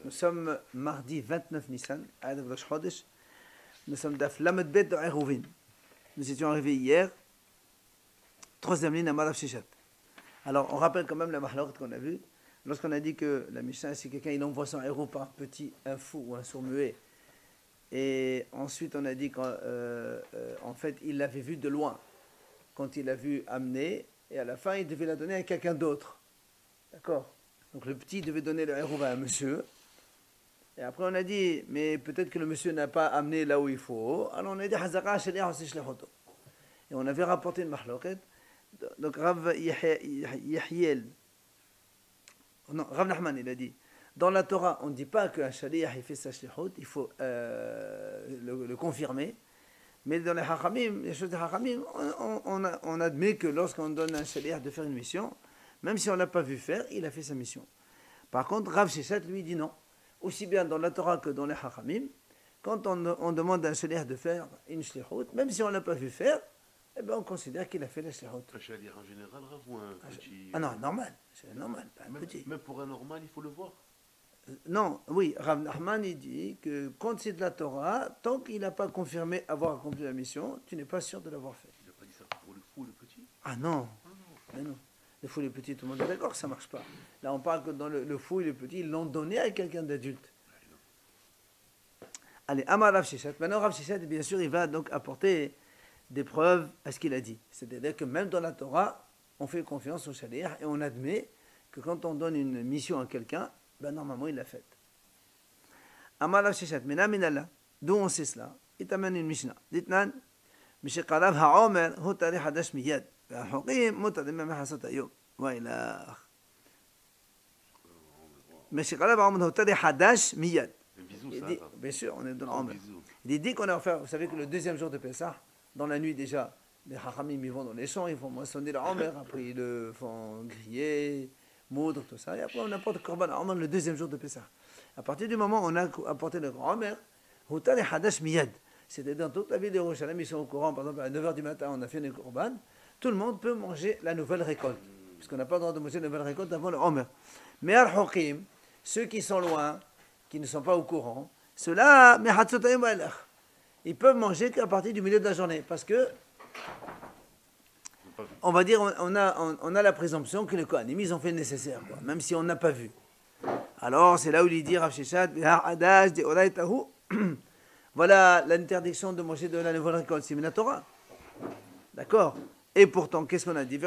Nous sommes mardi 29 Nissan, nous sommes d'Af Lamed Bet de Eruvin. Nous étions arrivés hier, troisième ligne à Maraf Shishat. Alors, on rappelle quand même la mahlok qu'on a vue. Lorsqu'on a dit que la Mishnah, si quelqu'un il envoie son héros par un petit, un fou ou un sourd-muet, et ensuite on a dit qu'en fait, il l'avait vu de loin, quand il l'a vu amener, et à la fin, il devait la donner à quelqu'un d'autre. D'accord? Donc le petit devait donner le héros à un monsieur. Et après on a dit, mais peut-être que le monsieur n'a pas amené là où il faut. Alors on a dit, et on avait rapporté une mahloket. Donc Rav Yahiel, non, Rav Nachman, il a dit, dans la Torah, on ne dit pas qu'un shaliach il fait sa shlichut, il faut le confirmer. Mais dans les hachamim, les choses des hachamim, on admet que lorsqu'on donne à un shaliach de faire une mission, même si on ne l'a pas vu faire, il a fait sa mission. Par contre, Rav Sheshet, lui, dit non. Aussi bien dans la Torah que dans les hachamim, quand on demande à un shaliach de faire une shlichut, même si on ne l'a pas vu faire, eh ben on considère qu'il a fait la shlichut. Un shaliach en général, Rav, ou un petit... Ah non, normal, c'est normal, pas un petit. Même pour un normal, il faut le voir. Non, oui, Rav Nachman, il dit que quand c'est de la Torah, tant qu'il n'a pas confirmé avoir accompli la mission, tu n'es pas sûr de l'avoir fait. Il n'a pas dit ça pour le fou, le petit. Ah non, mais non. Le fou et le petit, tout le monde est d'accord que ça ne marche pas. Là, on parle que dans le fou et le petit, ils l'ont donné à quelqu'un d'adulte. Allez, Amar Rav Sheshet. Maintenant, Rav Sheshet, bien sûr, il va donc apporter des preuves à ce qu'il a dit. C'est-à-dire que même dans la Torah, on fait confiance au shaliach et on admet que quand on donne une mission à quelqu'un, ben normalement, il l'a faite. Amar Rav Sheshet, Mena minallah. D'où on sait cela? Il t'amène une Mishnah. Ditnan, Mishekarav ha'omer, hu tarikh hadash miyad. והחוקים מותרים במחסות היום. ואילך. משקרב העומד הותרי חדש מיד. Bien sûr, on est dans l'Omer. Il dit qu'on a offert, vous savez que le deuxième jour de Pessah, dans la nuit déjà, les Chachamim ils vont dans les champs, ils font moissonner l'Omer, après ils le font griller, moudre, tout ça, et après on apporte le Korban Omer le deuxième jour de Pessah. À partir du moment où on a apporté le Omer, hotari hadash miyad. C'est-à-dire dans toute la ville de Yerushalayim, ils sont au courant, par exemple à 9h du matin, on a fait le Korban. Tout le monde peut manger la nouvelle récolte, puisqu'on n'a pas le droit de manger la nouvelle récolte avant le Omer. Mais al-Hukim, ceux qui sont loin, qui ne sont pas au courant, ceux-là, ils peuvent manger qu'à partir du milieu de la journée, parce que, on va dire, on a la présomption que les Kohanim, ils ont fait le nécessaire, quoi, même si on n'a pas vu. Alors, c'est là où il dit, Rav Sheshet, voilà l'interdiction de manger de la nouvelle récolte, c'est la Torah. D'accord? Et pourtant, qu'est-ce qu'on a dit?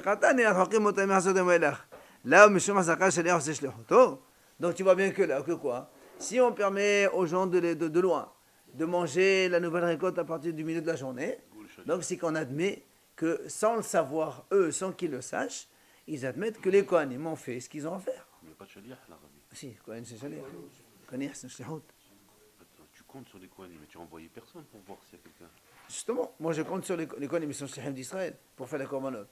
Donc tu vois bien que là, que quoi? Si on permet aux gens de loin de manger la nouvelle récolte à partir du milieu de la journée, donc c'est qu'on admet que sans le savoir, eux, sans qu'ils le sachent, ils admettent que les Kohanim ont fait ce qu'ils ont à faire. Il n'y a pas de shaliach là, Rabbi. Si, Kohanim c'est shaliach. Kohanim c'est shlichut. Tu comptes sur les Kohanim, mais tu n'as envoyé personne pour voir s'il y a quelqu'un. Justement, moi je compte sur les Kohanim, ils sont shlichim d'Israël pour faire la korbanot.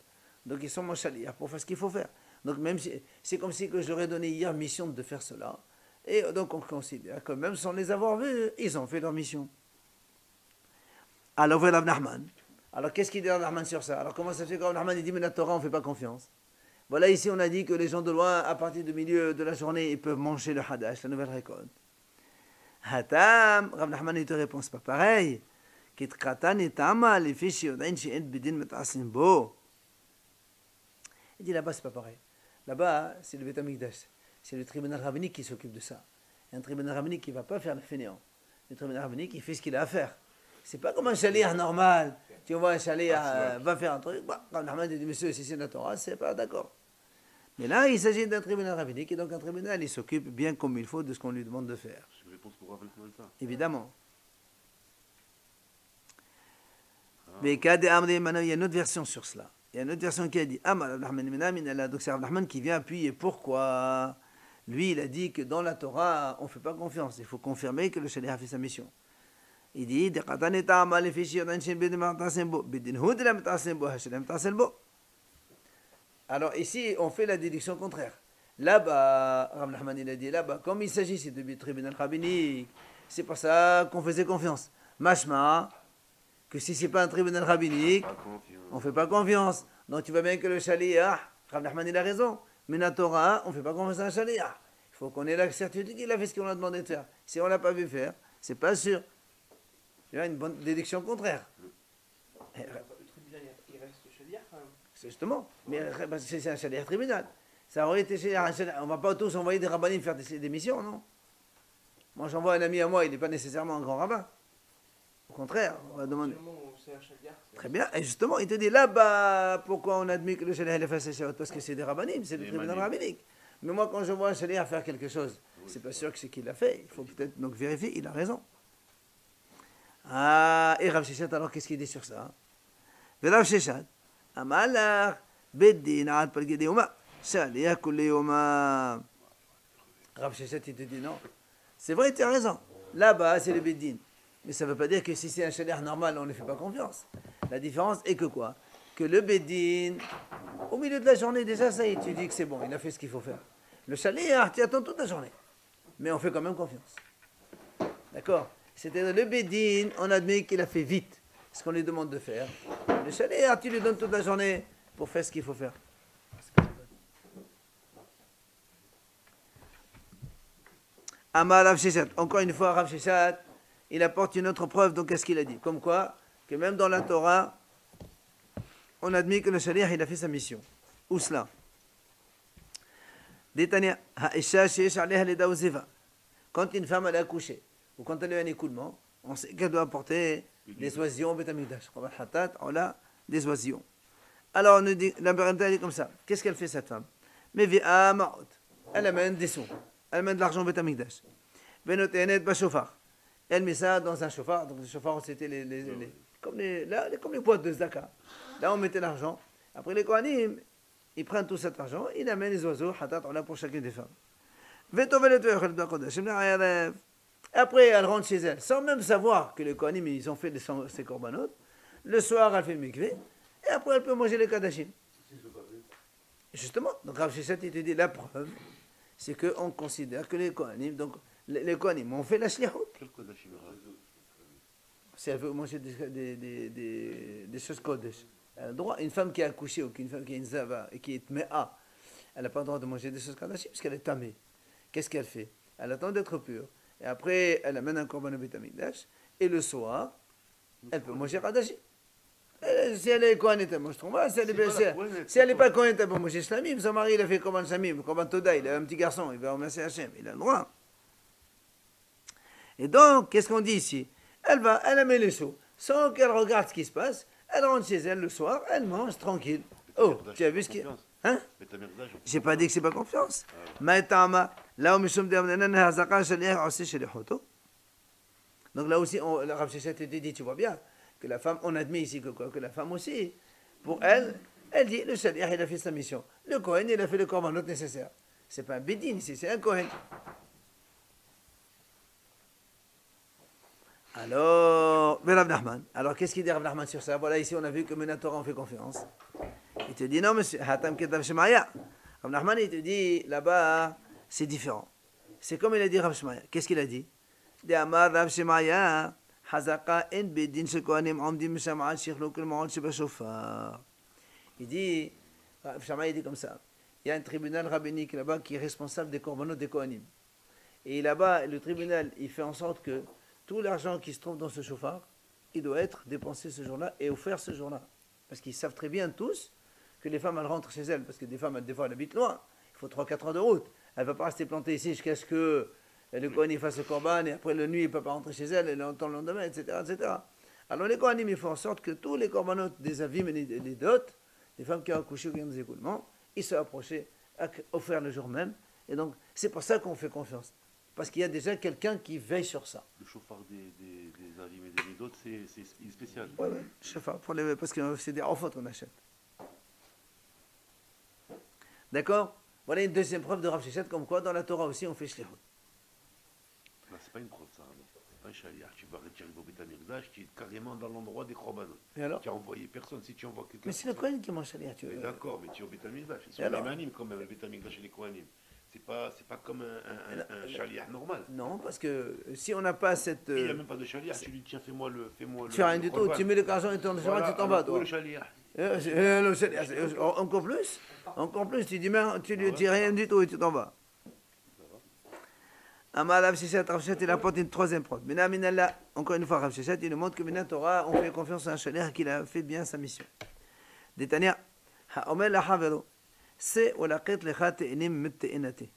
Donc ils sont mon shaliach pour faire ce qu'il faut faire. Donc même si, c'est comme si que je leur ai donné hier mission de faire cela. Et donc on considère que même sans les avoir vus, ils ont fait leur mission. Alors voilà Rav Nachman. Alors qu'est-ce qu'il dit Rav Nachman sur ça? Alors comment ça fait que Rav Nachman il dit mais la Torah on ne fait pas confiance? Voilà ici on a dit que les gens de loin, à partir du milieu de la journée, ils peuvent manger le hadash, la nouvelle récolte. Hatam, Rav Nachman il te répond c'est pas pareil. Il dit là-bas, c'est pas pareil. Là-bas, c'est le Beth Amikdash. C'est le tribunal rabbinique qui s'occupe de ça. Et un tribunal rabbinique qui ne va pas faire le fainéant. Le tribunal rabbinique, il fait ce qu'il a à faire. C'est pas comme un shaliach normal. Tu vois, un shaliach va faire un truc. Quand Ahmed dit, monsieur, si c'est la Torah, c'est pas d'accord. Mais là, il s'agit d'un tribunal rabbinique. Et donc, un tribunal, il s'occupe bien comme il faut de ce qu'on lui demande de faire. C'est une réponse pour Rav Nachman, ça. Évidemment. Mais il y a une autre version sur cela. Il y a une autre version qui a dit donc c'est Rav Nachman qui vient appuyer. Pourquoi? Lui, il a dit que dans la Torah, on ne fait pas confiance. Il faut confirmer que le shaliach a fait sa mission. Il dit alors ici, on fait la déduction contraire. Là-bas, Rav Nachman il a dit là-bas, comme il s'agissait de tribunal rabbinique, c'est pour ça qu'on faisait confiance. Mashma, que si ce n'est pas un tribunal rabbinique, on ne fait pas confiance. Donc tu vois bien que le shaliach, Rav Nachman il a raison, mais la Torah, on ne fait pas confiance à un shaliach. Il faut qu'on ait la certitude qu'il a fait ce qu'on a demandé de faire. Si on ne l'a pas vu faire, c'est pas sûr. Il y a une bonne déduction contraire. Le tribunal, il reste shaliach quand même. C'est justement, mais c'est un shaliach tribunal. Ça aurait été shaliach. On ne va pas tous envoyer des rabbinim faire des missions, non? Moi, j'envoie un ami à moi, il n'est pas nécessairement un grand rabbin. Au contraire, on va demander. Très bien, et justement, il te dit là-bas, pourquoi on admet que le shaliach est fait ses parce que c'est des rabbinim, c'est le tribunal rabbinique. Mais moi, quand je vois un shaliach faire quelque chose, c'est pas sûr que c'est qu'il l'a fait. Il faut peut-être donc vérifier, il a raison. Ah, et Rav Sheshet, alors qu'est-ce qu'il dit sur ça? Rav Sheshet, Amalach, Beddin, Ad Palgedéuma, Shaliach Kuleoma. Rav Sheshet, il te dit non. C'est vrai, tu as raison. Là-bas, c'est le Beddin. Mais ça ne veut pas dire que si c'est un shaliach normal, on ne fait pas confiance. La différence est que quoi? Que le Beddin, au milieu de la journée, déjà, ça y est, tu dis que c'est bon, il a fait ce qu'il faut faire. Le shaliach, tu attends toute la journée. Mais on fait quand même confiance. D'accord? C'est-à-dire, le Beddin, on admet qu'il a fait vite ce qu'on lui demande de faire. Le shaliach, tu lui donnes toute la journée pour faire ce qu'il faut faire. Amar Rav Sheshet. Encore une fois, Rav Sheshet, il apporte une autre preuve. Donc, qu'est-ce qu'il a dit? Comme quoi, que même dans la Torah, on admet que le shaliach, il a fait sa mission. Où cela? Détania, ha'isha sheyesh aleha leda uziva. Quand une femme elle a accouché, ou quand elle a eu un écoulement, on sait qu'elle doit apporter des oisillons au Beth Amikdash. On a des oisillons. Alors, on nous dit, la Berenta dit comme ça. Qu'est-ce qu'elle fait, cette femme? Mevi'a ma'ot. Elle amène des sous. Elle met de l'argent au Beth Amikdash. Benotenet bashofar. Elle met ça dans un chauffard. Donc, le chauffard, c'était comme les boîtes de Zdaka. Là, on mettait l'argent. Après, les Kohanim, ils prennent tout cet argent, ils amènent les oiseaux, on a pour chacune des femmes. Après, elle rentre chez elle, sans même savoir que les Kohanim, ils ont fait ces corbanotes. Le soir, elle fait le mikvé, et après, elle peut manger les kadashim. Justement, donc Rav Sheshet, il te dit, la preuve, c'est qu'on considère que les Kohanim, donc les Kohanim ont fait la shlichut. Si elle veut manger des choses kodesh. Elle a le droit, une femme qui a accouché ou une femme qui est une zava et qui est tme'a, elle n'a pas le droit de manger des choses kadashim parce qu'elle est tamée. Qu'est-ce qu'elle fait? Elle attend d'être pure. Et après, elle amène un korban au Beth Amikdash. Et le soir, elle peut manger kadashim. Si elle est kohanet, elle mange tromba. Si elle n'est pas kohanet, elle peut manger shlamim. Son mari, il a fait korban shlamim, korban toda, il a un petit garçon, il va remercier Hachem, il a le droit. Et donc, qu'est-ce qu'on dit ici? Elle amène les sous, sans qu'elle regarde ce qui se passe. Elle rentre chez elle le soir, elle mange tranquille. Oh, tu as vu ce qu'il y a? Hein? J'ai pas dit que c'est pas confiance. Donc là aussi, le Rav Sheshet te dit, tu vois bien, que la femme, on admet ici que quoi? Que la femme aussi, pour elle, elle dit, le shaliach, il a fait sa mission. Le Kohen, il a fait le korbanot nécessaire. C'est pas un bédine ici, c'est un Kohen. Alors, Rav Nachman, alors qu'est-ce qu'il dit Rav Nachman sur ça? Voilà, ici on a vu que Menatora on fait confiance. Il te dit non, monsieur, Hatam Ketav Shemaya. Rav Nachman, il te dit là-bas, c'est différent. C'est comme il a dit Rav Shemaya. Qu'est-ce qu'il a dit? Il dit Amar Rav Shemaya, Hazaka en Bedin Shekohanim Amdim Shama'at Shechlok al-Ma'at Shebashofar. Il dit, Rav Shemaya dit comme ça. Il y a un tribunal rabbinique là-bas qui est responsable des korbanot des Kohanim. Et là-bas, le tribunal, il fait en sorte que tout l'argent qui se trouve dans ce chauffard, il doit être dépensé ce jour-là et offert ce jour-là. Parce qu'ils savent très bien tous que les femmes, elles rentrent chez elles, parce que des femmes, des fois, elles habitent loin. Il faut 3-4 heures de route. Elle ne va pas rester plantée ici jusqu'à ce que le Kohen fasse le korban, et après, la nuit, il ne peut pas rentrer chez elle, et le lendemain, etc., etc. Alors, les Kohanim, ils font en sorte que tous les korbanotes des avim et des dots, des femmes qui ont accouché ou qui ont des écoulements, ils soient approchés, offerts le jour même. Et donc, c'est pour ça qu'on fait confiance. Parce qu'il y a déjà quelqu'un qui veille sur ça. Le chauffard des avim et des médotes, c'est spécial. Oui, chauffard, parce que c'est des enfants qu'on achète. D'accord? Voilà une deuxième preuve de Rav Sheshet, comme quoi dans la Torah aussi on fait shlichut. C'est pas une preuve ça. C'est pas un shaliach. Tu vas retirer au Beth Amikdash, tu es carrément dans l'endroit des korbanot. Et alors? Tu as envoyé personne. Si tu envoies quelqu'un. Mais c'est le Kohen qui mange shaliach. D'accord, mais tu es au Beth Amikdash. Ils sont les manim quand même, le Beth Amikdash et les Kohanim. C'est pas comme un shaliach normal. Non, parce que si on n'a pas cette. Il n'y a même pas de shaliach. Tu lui dis tiens, fais-moi le. Tu fais rien du tout. Tu mets le argent et tu t'en vas, toi. Le shaliach. Encore plus. Tu dis, tu lui dis rien du tout et tu t'en vas. Amar Rav Sheshet, Rav Sheshet, il apporte une troisième preuve. Maintenant, Minallah, encore une fois, Rav Sheshet, il nous montre que Minat Torah, on fait confiance à un shaliach qu'il a fait bien sa mission. Détania, Ha'omer la Havero, c'est ou la qit lecha te'enim mitte'enate.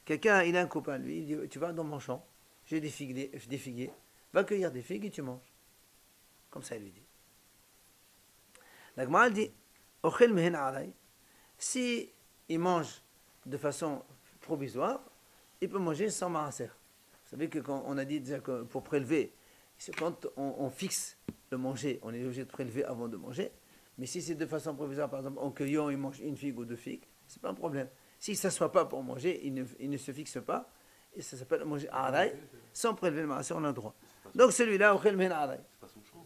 Quelqu'un, il a un copain, lui, il dit, tu vas dans mon champ, j'ai des figuiers, va cueillir des figues et tu manges. Comme ça, il lui dit. La Gemara dit, Ochel mehen aray, si il mange de façon provisoire, il peut manger sans maaser. Vous savez que quand on a dit déjà que pour prélever, c'est quand on fixe le manger, on est obligé de prélever avant de manger. Mais si c'est de façon provisoire, par exemple, en cueillant, il mange une figue ou deux figues, c'est pas un problème. S'il ne s'assoit pas pour manger, il ne se fixe pas, et ça s'appelle manger aray, sans prélever le maaser, on a le droit. Donc celui-là, Ochel mehen aray. C'est pas son champ.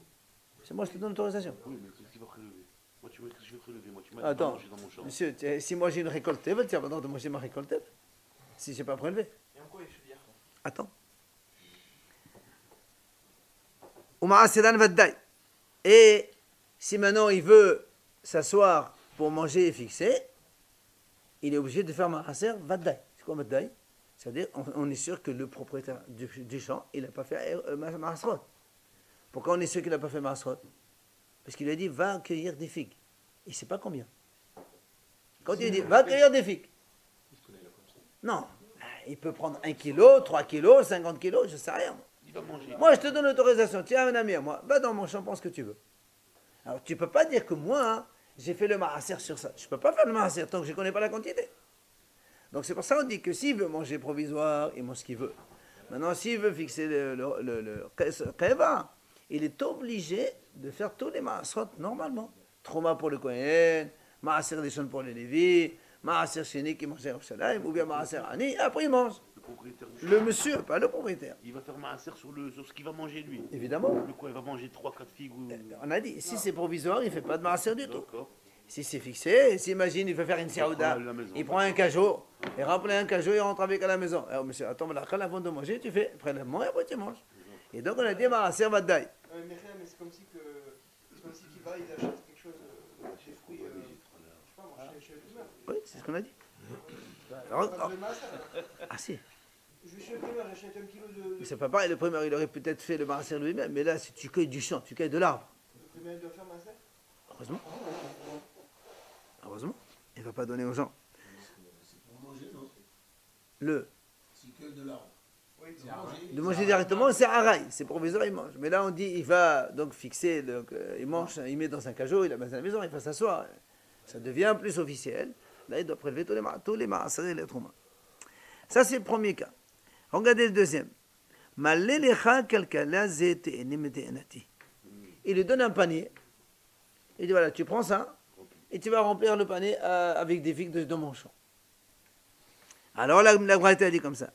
C'est moi, je te donne l'autorisation. Oui, mais qu'est-ce qu'il va prélever? Moi, tu m'as dit que je vais prélever. Moi, tu m'as dit Attends, de manger dans mon champ. monsieur, si moi j'ai une récolte, tu n'as pas le droit de manger ma récolte si je n'ai pas prélevé. Et en quoi il est chaliar? Attends. Uma'asiran vaddaï. Et si maintenant il veut s'asseoir pour manger et fixer, il est obligé de faire ma'aser vaddaï. C'est quoi vaddaï? C'est-à-dire, on est sûr que le propriétaire du champ, il n'a pas fait ma'asrot. Pourquoi on est sûr qu'il n'a pas fait ma'asrot? Parce qu'il lui a dit, va cueillir des figues. Il ne sait pas combien. Quand il dit, va cueillir des figues. Non. Il peut prendre 1 kilo, 3 kilos, 50 kilos, je ne sais rien. Il va manger. Moi, je te donne l'autorisation. Tiens, un ami à moi, va dans mon champ, prends ce que tu veux. Alors, tu ne peux pas dire que moi, hein, j'ai fait le maaser sur ça. Je ne peux pas faire le maaser tant que je ne connais pas la quantité. Donc, c'est pour ça qu'on dit que s'il veut manger provisoire, il mange ce qu'il veut. Maintenant, s'il veut fixer le keva, il est obligé de faire tous les maaserot normalement. Trauma pour le Kohen, maaser des choses pour les Lévis, maaser chéni qui mange au Shalaim, ou bien maaser ani, après il mange. Le propriétaire du champ. Le monsieur, pas le propriétaire. Il va faire maaser sur ce qu'il va manger lui. Évidemment. Le quoi, il va manger 3-4 figues ou... On a dit, si c'est provisoire, il ne fait pas de maaser du tout. D'accord. Si c'est fixé, s'imagine, il veut faire une saouda, il prend un cajot, il remplit un cajot, il rentre avec à la maison. Alors, monsieur, attends, avant de manger, tu fais prélèvement et après tu manges. Et donc on a dit, maaser vaddaï. Mais c'est comme si qu'il va, il achète quelque chose, des fruits, je sais pas, moi, chez le primeur. Oui, c'est ce qu'on a dit. Ah si. Je vais chez le primeur, j'achète 1 kilo de... C'est pas pareil, le premier, il aurait peut-être fait le maaser lui-même, mais là, si tu cueilles du champ, tu cueilles de l'arbre. Le primeur doit faire maaser? Heureusement. Heureusement. Il ne va pas donner aux gens. C'est pour manger, non? Le. C'est que de l'arbre. Oui, De manger directement, c'est araï, c'est provisoire, il mange. Mais là, on dit, il va donc fixer, donc, il mange, il met dans un cajot, il la met à la maison, il va s'asseoir. Ça devient plus officiel. Là, il doit prélever tous les maaser et les troumas. Ça, c'est le premier cas. Regardez le deuxième. Il lui donne un panier. Il dit, voilà, tu prends ça, et tu vas remplir le panier avec des figues de mon champ. Alors la Braïta dit comme ça.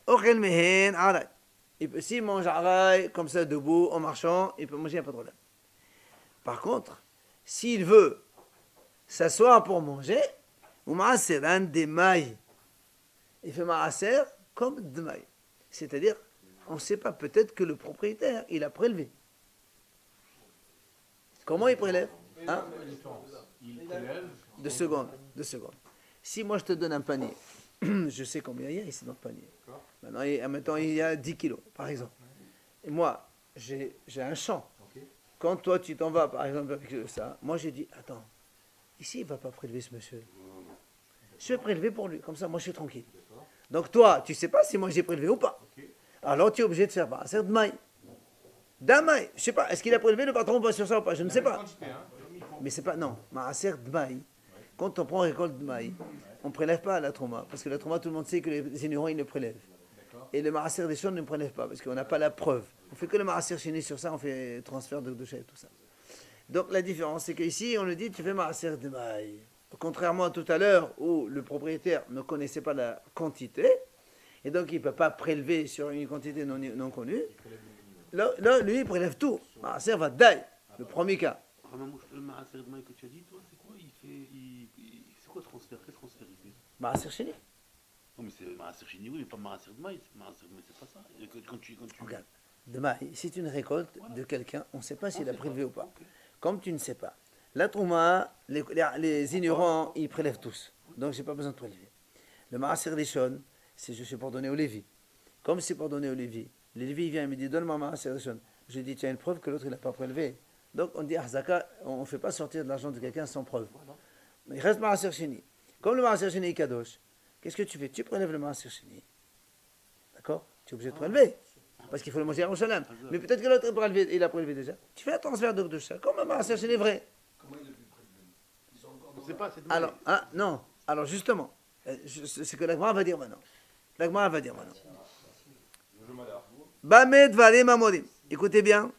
S'il mange araï, comme ça, debout, en marchant, il peut manger, il n'y a pas de problème. Par contre, s'il veut s'asseoir pour manger, ou maaseran des mailles, il fait maaser comme de mailles. C'est-à-dire, on ne sait pas, peut-être que le propriétaire, il a prélevé. Comment il prélève? Hein? Il prélève. 2 secondes. Si moi je te donne un panier, je sais combien il y a ici dans le panier. Maintenant, il y a 10 kilos, par exemple. Et moi, j'ai un champ. Quand toi, tu t'en vas, par exemple, avec ça, moi j'ai dit, attends, ici, il ne va pas prélever ce monsieur. Je vais prélever pour lui, comme ça, moi je suis tranquille. Donc toi, tu ne sais pas si moi j'ai prélevé ou pas. Alors tu es obligé de faire un certain maille. D'un maille, je ne sais pas, est-ce qu'il a prélevé le patron ou pas sur ça ou pas, je ne sais pas. Mais c'est pas, non, maaser de maï, quand on prend récolte de maï, on ne prélève pas la trauma, parce que la trauma, tout le monde sait que les ignorants, ils le prélèvent. Et le maaser des choses ne prélève pas, parce qu'on n'a pas la preuve. On fait que le maaser chéni sur ça, on fait transfert de douche et tout ça. Donc la différence, c'est qu'ici, on nous dit, tu fais maaser de maï. Contrairement à tout à l'heure, où le propriétaire ne connaissait pas la quantité, et donc il ne peut pas prélever sur une quantité non connue. Là, lui, il prélève tout. Maaser va daï, le premier cas. Le maaser de maï que tu as dit, toi, c'est quoi? C'est quoi transfert? Quel transfert il fait? Maaser chéni. Non, mais c'est maaser chéni, oui, mais pas maaser de maï. Maaser de maï, c'est pas ça. Quand tu... Regarde, de maï, c'est une récolte de quelqu'un, on ne sait pas s'il a prélevé ou pas. Okay. Comme tu ne sais pas. La trouma, les ignorants, ils prélèvent tous. Donc, je n'ai pas besoin de prélever. Le maaser des shon, c'est je suis pour donner au Lévi. Comme c'est pour donner au Lévi. Le Lévi vient et me dit, donne-moi ma assertion. Je dis, tiens, une preuve que l'autre, il n'a pas prélevé. Donc, on dit, Ahzaka, on ne fait pas sortir de l'argent de quelqu'un sans preuve. Mais il reste Maaser Sheni. Comme le Maaser Sheni est Kadosh, qu'est-ce que tu fais? Tu prélèves le Maaser Sheni. D'accord? Tu es obligé de prélever. Parce qu'il faut le manger à Yerushalayim. Mais peut-être que l'autre, il a prélevé déjà. Tu fais un transfert de Kedusha. Comme le Maaser Sheni est vrai. Comment il a pu prélever? Ils sont encore On dans sait pas, c'est de Alors, non. Alors, justement, c'est ce que l'Agmara va dire maintenant. L'Agmara va dire maintenant. Bamed Valim Amodim. Écoutez bien.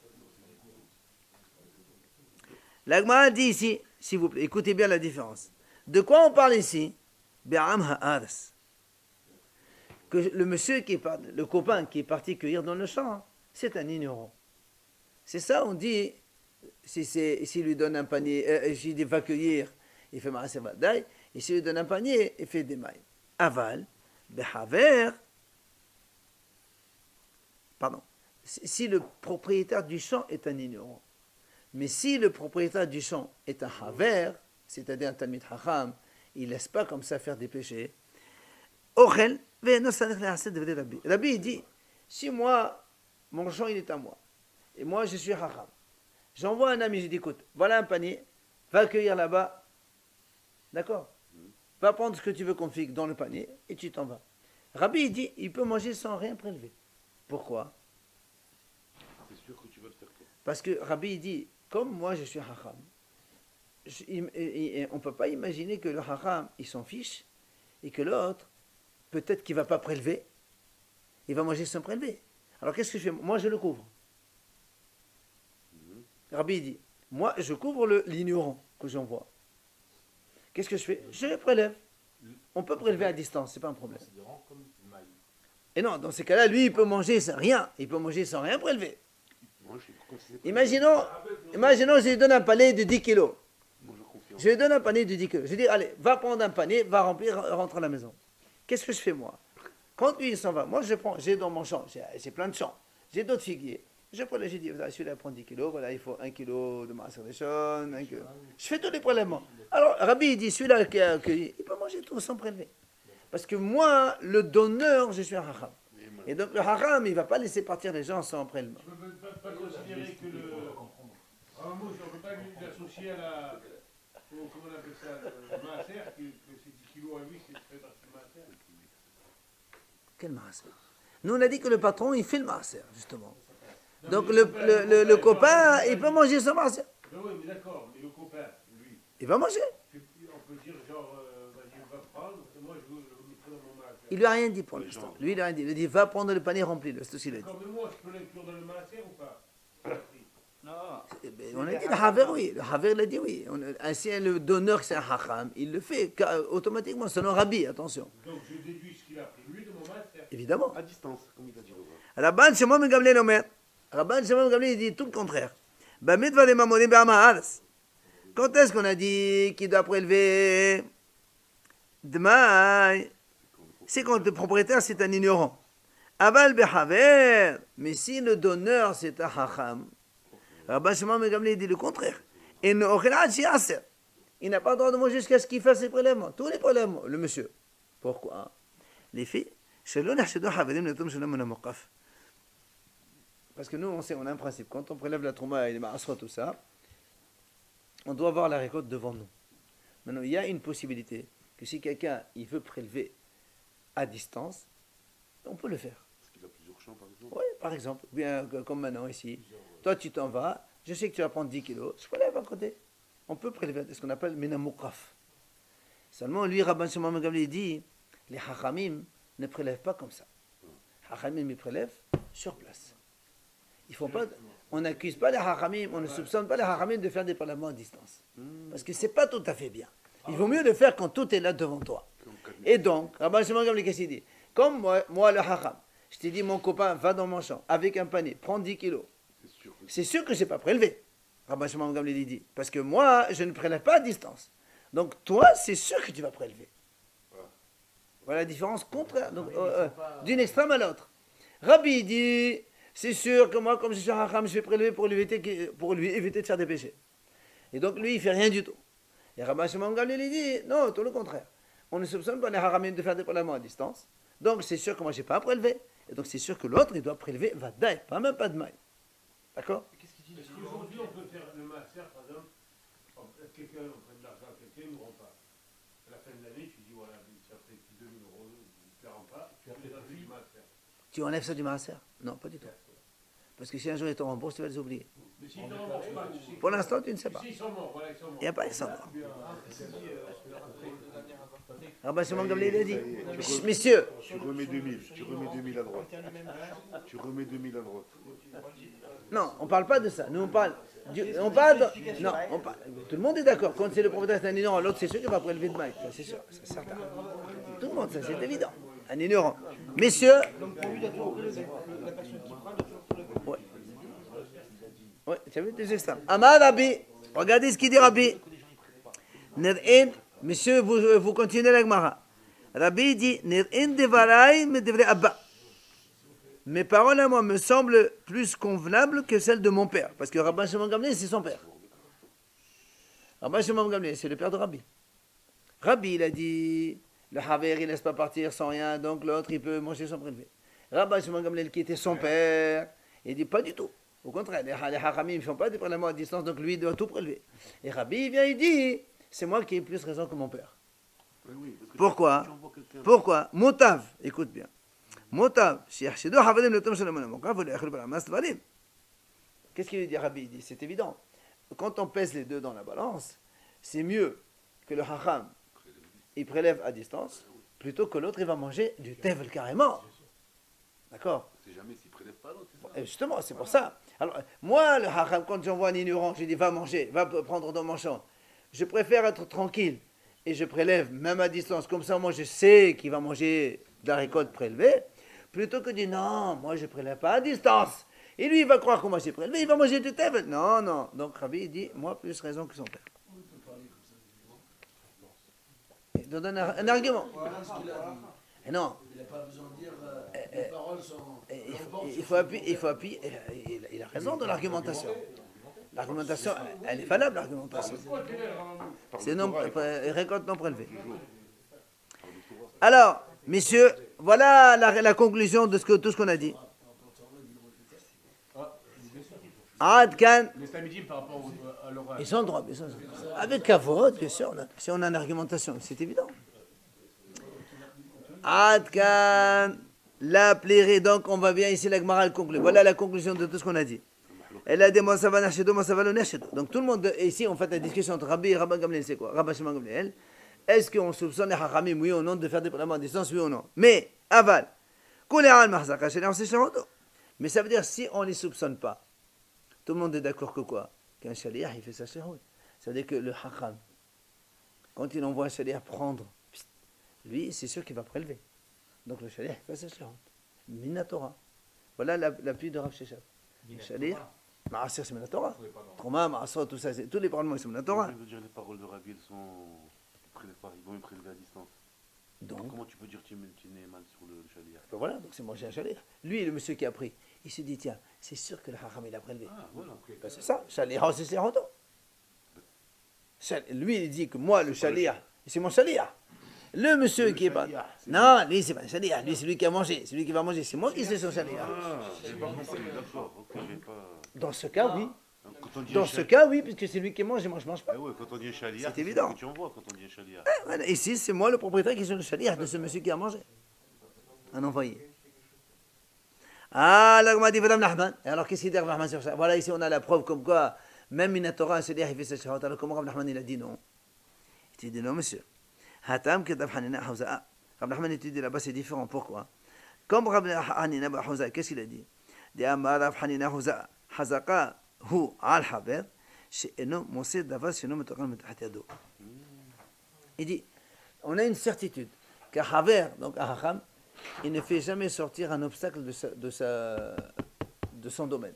L'Agmara dit ici, s'il vous plaît, écoutez bien la différence. De quoi on parle ici? Be'am ha'adas. Que le monsieur qui est parti, le copain qui est parti cueillir dans le champ, c'est un ignorant. C'est ça, on dit, s'il lui donne un panier, s'il va cueillir, il fait Maaseh Vadaï, et s'il lui donne un panier, il fait des mailles. Aval, Behaver, pardon, si le propriétaire du champ est un ignorant, mais si le propriétaire du champ est un Haver, c'est-à-dire un Talmid Hacham, il ne laisse pas comme ça faire des péchés, Ochel, Rabbi il dit, si moi, mon champ il est à moi, et moi je suis Hacham, j'envoie un ami, je dis écoute, voilà un panier, va accueillir là-bas, d'accord? Va prendre ce que tu veux qu'on figue dans le panier, et tu t'en vas. Rabbi il dit, il peut manger sans rien prélever. Pourquoi? C'est sûr que tu vas le faire toi. Parce que Rabbi il dit, comme moi je suis Hacham, on ne peut pas imaginer que le Hacham, il s'en fiche, et que l'autre, peut-être qu'il ne va pas prélever, il va manger sans prélever. Alors qu'est-ce que je fais? Moi je le couvre. Rabbi dit, moi je couvre l'ignorant que j'envoie. Qu'est-ce que je fais? Je prélève. On peut prélever à distance, c'est pas un problème. Et non, dans ces cas-là, lui il peut manger sans rien. Il peut manger sans rien prélever. Imaginons, je lui donne un panier de 10 kilos. Je lui donne un panier de 10 kilos. Je dis, allez, va prendre un panier, va remplir, rentre à la maison. Qu'est-ce que je fais moi? Quand lui il s'en va, moi je prends, j'ai dans mon champ, j'ai plein de champs, j'ai d'autres figuiers. Je prends, j'ai dit, celui-là prend 10 kilos, voilà, il faut 1 kilo de Maaser Rishon, 1 kilo. Je fais tous les prélèvements. Alors, Rabbi, il dit, celui-là qui a accueilli, il peut manger tout sans prélever. Parce que moi, le donneur, je suis un Hacham. Et donc, le Hacham, il ne va pas laisser partir les gens sans prélèvement. Je ne peux pas considérer que le. En un mot, on ne peut pas l'associer à la. Comment on appelle ça? Le Maaser, que c'est 10 kilos à lui, c'est très partie du Maaser. Quel Maaser? Nous, on a dit que le patron, il fait le Maaser, justement. Donc le copain, il peut manger son Maaser. Oui, mais d'accord, mais le copain, lui. Il va manger. On peut dire genre, vas-y, va prendre, moi je le mettrai dans mon Maaser. Il lui a rien dit pour l'instant. Lui, il a rien dit. Il a dit, va prendre le panier rempli. C'est ce qu'il a dit. D'accord, mais moi, je peux l'inclure dans le Maaser ou pas? On a dit le Haver, oui. Le Haver, il a dit oui. Ainsi, le donneur, c'est un Hacham, il le fait automatiquement, selon Rabbi, attention. Donc je déduis ce qu'il a pris lui de mon Maaser. Évidemment. À distance, comme il a dit. Rabban Shimon ben Gamliel Omer. Rabban Shimon ben Gamliel, il dit tout le contraire. Quand est-ce qu'on a dit qu'il doit prélever? Demain, c'est quand le propriétaire c'est un ignorant. Aval behaver, mais si le donneur c'est un hacham, Rabban Shimon ben Gamliel dit le contraire. Et il n'a pas le droit de manger jusqu'à ce qu'il fasse ses prélèvements. Tous les prélèvements, le monsieur. Pourquoi? Les filles, parce que nous, on sait, on a un principe. Quand on prélève la trouma et les ma'asra, tout ça, on doit avoir la récolte devant nous. Maintenant, il y a une possibilité que si quelqu'un il veut prélever à distance, on peut le faire. Parce qu'il a plusieurs champs, par exemple. Oui, par exemple. Bien comme maintenant ici. Toi, tu t'en vas. Je sais que tu vas prendre 10 kilos. Je prélève à côté. On peut prélever ce qu'on appelle menamoukaf. Seulement, lui, Rabban Shimon ben Gamliel dit, les hachamim ne prélèvent pas comme ça. Hachamim, ils prélèvent sur place. Il faut pas, on n'accuse pas les hachamim, on ne soupçonne pas les hachamim de faire des prélèvements à distance. Parce que ce n'est pas tout à fait bien. Il vaut mieux le faire quand tout est là devant toi. Et donc, Rabban Shimon ben Gamliel, qu'est-ce qu'il dit? Comme moi, le hacham, je t'ai dit, mon copain, va dans mon champ, avec un panier, prends 10 kilos. C'est sûr que je n'ai pas prélevé. Rabban Shimon ben Gamliel dit, parce que moi, je ne prélève pas à distance. Donc toi, c'est sûr que tu vas prélever. Voilà la différence contraire, d'une extrême à l'autre. Rabbi dit, c'est sûr que moi, comme je suis un hacham, je vais prélever pour lui éviter de faire des péchés. Et donc lui, il ne fait rien du tout. Et Rabban Shimon ben Gamliel il dit, non, tout le contraire. On ne soupçonne pas les haramim de faire des prélèvements à distance. Donc c'est sûr que moi, je n'ai pas à prélever. Et donc c'est sûr que l'autre, il doit prélever vadaï, pas même pas de maille. D'accord? Qu'est-ce qu'il dit Est-ce qu'aujourd'hui, on peut faire le maaser, par exemple, quelqu'un, on prend de l'argent à quelqu'un, il ne rend pas. À la fin de l'année, tu dis, voilà, ça fait 2000 euros, tu ne le rends pas, tu as fait du maaser. Tu enlèves ça du maaser? Non, pas du tout. Parce que si un jour ils te remboursent, tu vas les oublier. Mais s'ils ne remboursent pas, tu sais. Pour l'instant, tu ne sais pas. S'ils sont morts, voilà, ils sont morts. Il n'y a pas ils sont morts. Ah, Rabbi Shimon Gamliel il a dit, messieurs, Tu remets 2000, tu remets 2000 à droite. Tu remets 2000 à droite. non, on ne parle pas de ça. Nous, on parle. On parle de, non, on parle, tout le monde est d'accord. Quand c'est le propriétaire d'un ignorant, l'autre, c'est sûr qu'il va prélever de maille. Ça, c'est sûr, c'est certain. Tout le monde, ça, c'est évident. Un ignorant. Messieurs. Donc pour lui, il a toujours prélevé. La personne qui prend, il a toujours prélevé. Ouais. Ouais, tu as vu deux extrêmes. Amar Rabbi, regardez ce qu'il dit Rabbi. Nir'in, messieurs, vous continuez la Gemara. Rabbi dit, Nir'in devarai me devrait abba. Mes paroles à moi me semblent plus convenables que celles de mon père. Parce que Rabbi Shimon Gamliel, c'est son père. Rabbi Shimon Gamliel, c'est le père de Rabbi. Rabbi, il a dit, le Haver, il ne laisse pas partir sans rien, donc l'autre, il peut manger sans prélever. Rabbi Shimon Gamliel, qui était son père, il dit pas du tout. Au contraire, les Hachamim ne font pas des prélèvements à distance, donc lui, il doit tout prélever. Et Rabbi, il vient, il dit, c'est moi qui ai plus raison que mon père. Pourquoi? Pourquoi? Motav, écoute bien. Motav, qu'est-ce qu'il dit Rabbi? Il dit, c'est évident. Quand on pèse les deux dans la balance, c'est mieux que le Hacham, il prélève à distance, plutôt que l'autre, il va manger du tevel carrément. D'accord? C'est jamais s'il ne prélève pas l'autre, c'est ça? Et justement, c'est pour ça. Alors, moi, le Hacham, quand j'envoie un ignorant, je dis, va manger, va prendre dans mon champ. Je préfère être tranquille et je prélève, même à distance. Comme ça, moi, je sais qu'il va manger de la récolte prélevée, plutôt que de dire, non, moi, je ne prélève pas à distance. Et lui, il va croire que moi, j'ai prélevé, il va manger du tevel. Non, non. Donc, Rabbi, il dit, moi, plus raison que son père. Il donne un argument. Et non. Il n'a pas besoin de dire les paroles sont. Il faut appuyer. Il a raison de l'argumentation. L'argumentation, elle est valable, l'argumentation. C'est récolte non prélevée. Alors, messieurs, voilà la conclusion de tout ce qu'on a dit. Les Tamidim par rapport à l'oral. Ils sont droits. Avec Kavod, bien sûr, si on a une argumentation, c'est évident. Adkan, la plairé, donc on va bien ici, la Gemara conclut. Voilà la conclusion de tout ce qu'on a dit. Elle a dit, moi ça va nachedo, moi ça va le nachedo. Donc tout le monde, ici on fait la discussion entre Rabbi et Rabbi Gamliel, c'est quoi? Rabbi Shimon Gamliel. Est-ce qu'on soupçonne les Hachamim, oui ou non, de faire des prélèvements à distance, oui ou non? Mais, aval, mais ça veut dire, si on ne les soupçonne pas, tout le monde est d'accord que quoi? Qu'un shaliach, il fait sa shahud. Ça veut dire que le Hacham, quand il envoie un shaliach prendre, lui, c'est sûr qu'il va prélever. Donc le shaliach, il fait sa shahud. Minatora. Voilà l'appui de Rav Sheshet. Le shaliach, Ma'asir, c'est Minatora. Trouma, Ma'asir, tout ça, tous les paroles, c'est Minatora. Je veux dire, les paroles de Rabbi, elles sont. Ils vont me prélever à distance. Donc, comment tu peux dire que tu n'es mal sur le shaliach? ben voilà, donc c'est manger un shaliach. Lui, le monsieur qui a pris, il se dit, tiens, c'est sûr que le Hacham, il a prélevé. Ah, voilà. Ben c'est ça, shaliach, c'est shaliach. Lui, il dit que moi, le shaliach, c'est mon shaliach. Le monsieur qui est pas. Non, lui, c'est pas un shaliach. Lui, c'est lui qui a mangé. C'est lui qui va manger. C'est moi qui suis son shaliach. Ah, j'ai pas compris, d'accord. Ok, j'ai pas. Dans ce cas, oui. Quand on dit Dans ce cas, oui, puisque c'est lui qui mange et moi, je mange pas. Eh ouais, quand on dit un shaliach, C'est évident. ce que tu envoies quand on dit un shaliach. Voilà. Ici, c'est moi le propriétaire qui est le shaliach de ce monsieur qui a mangé. Un envoyé. Ah, là, on m'a dit, Madame Nahman. Alors, qu'est-ce qu'il dit, Rav Nahman, sur ça? Voilà, ici, on a la preuve comme quoi, même Minatora, un shaliach, il fait sa shahot. Alors, comment Rav Nahman, il a dit non? Il dit non, monsieur. Hatam, Kedab Hanina, Hawza'a. Rav Nahman, il dit là-bas, c'est différent. Pourquoi? Comme Rav Hanina, Hawza'a, qu'est-ce qu'il a dit? Il dit, Amar Rav Hanina, Hawza'a, Hazaqa, hu, al haber. Il dit, on a une certitude qu'un haver, donc un hacham, il ne fait jamais sortir un obstacle de son domaine.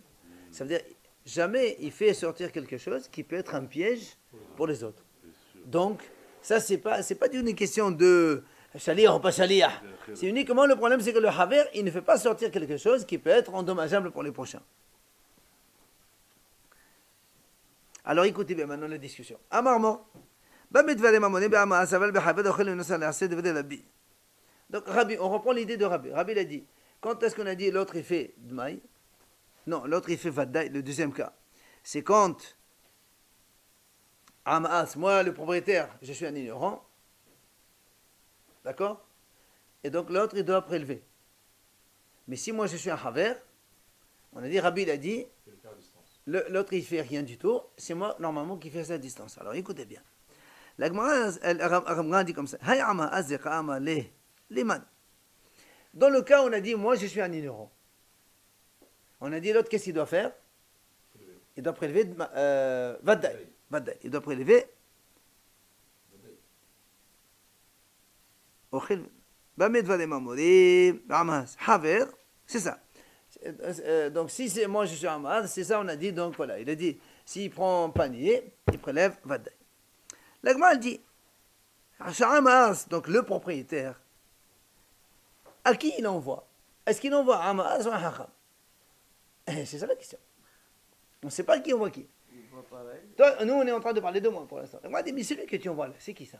Ça veut dire, jamais il fait sortir quelque chose qui peut être un piège pour les autres. Donc, ça, c'est pas une question de shaliach ou pas shaliach. C'est uniquement le problème, c'est que le haver, il ne fait pas sortir quelque chose qui peut être endommageable pour les prochains. Alors écoutez bien maintenant la discussion. Amarmo. Donc Rabbi, on reprend l'idée de Rabbi. Rabbi l'a dit Quand est-ce qu'on a dit l'autre il fait Dmaï? Non, l'autre il fait Vaddaï, le deuxième cas. C'est quand Amaas, moi le propriétaire, je suis un ignorant. D'accord? Et donc l'autre il doit prélever. Mais si moi je suis un Haver, on a dit, Rabbi il a dit, l'autre il fait rien du tout, c'est moi normalement qui fais sa distance. Alors écoutez bien. La Gemara dit comme ça. Dans le cas où on a dit, moi je suis un ignorant. On a dit l'autre, qu'est-ce qu'il doit faire? Il doit prélever Vaddaï. Il doit prélever c'est ça. Donc si c'est moi je suis Amad, c'est ça on a dit, donc voilà, il a dit, s'il prend un panier, il prélève Vaddaï. La Gemara dit, donc le propriétaire, à qui il envoie? Est-ce qu'il envoie Amaz ou un Hacham? C'est ça la question. On ne sait pas qui envoie qui. Toi, nous on est en train de parler de moi pour l'instant. Moi, mais celui que tu envoies là, c'est qui ça?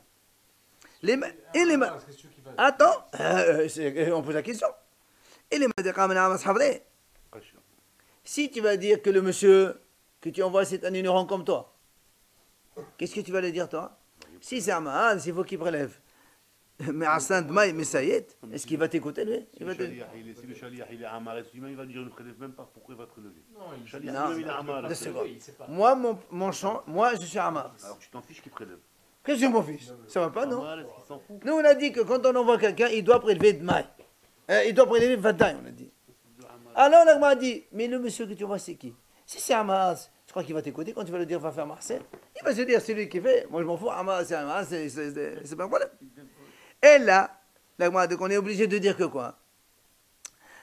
Attends, on pose la question. Et les si tu vas dire que le monsieur que tu envoies c'est un ignorant comme toi, qu'est-ce que tu vas lui dire toi? Si c'est un Ma'al, il faut qu'il prélève. Mais Hassan Dmaï, mais ça y est, est-ce qu'il va t'écouter lui? Si le Shaliach il est Amar, il va dire je ne prélève même pas, pourquoi il va te prélever? Non, il est Amar. Moi, mon champ, moi je suis Amar. Alors tu t'en fiches qu'il prélève? Qu'est-ce que je m'en fiche? Ça va pas, non? Nous on a dit que quand on envoie quelqu'un, il doit prélever Dmaï. Il doit prélever Vaddaï, on a dit. Alors l'Agma a dit, mais le monsieur que tu vois c'est qui? Si c'est Hamas, tu crois qu'il va t'écouter quand tu vas lui dire va faire Marcel? Il va se dire c'est lui qui fait, moi je m'en fous, Hamas c'est Hamas, c'est pas un problème. Et là, l'Agma a dit qu'on est obligé de dire que quoi?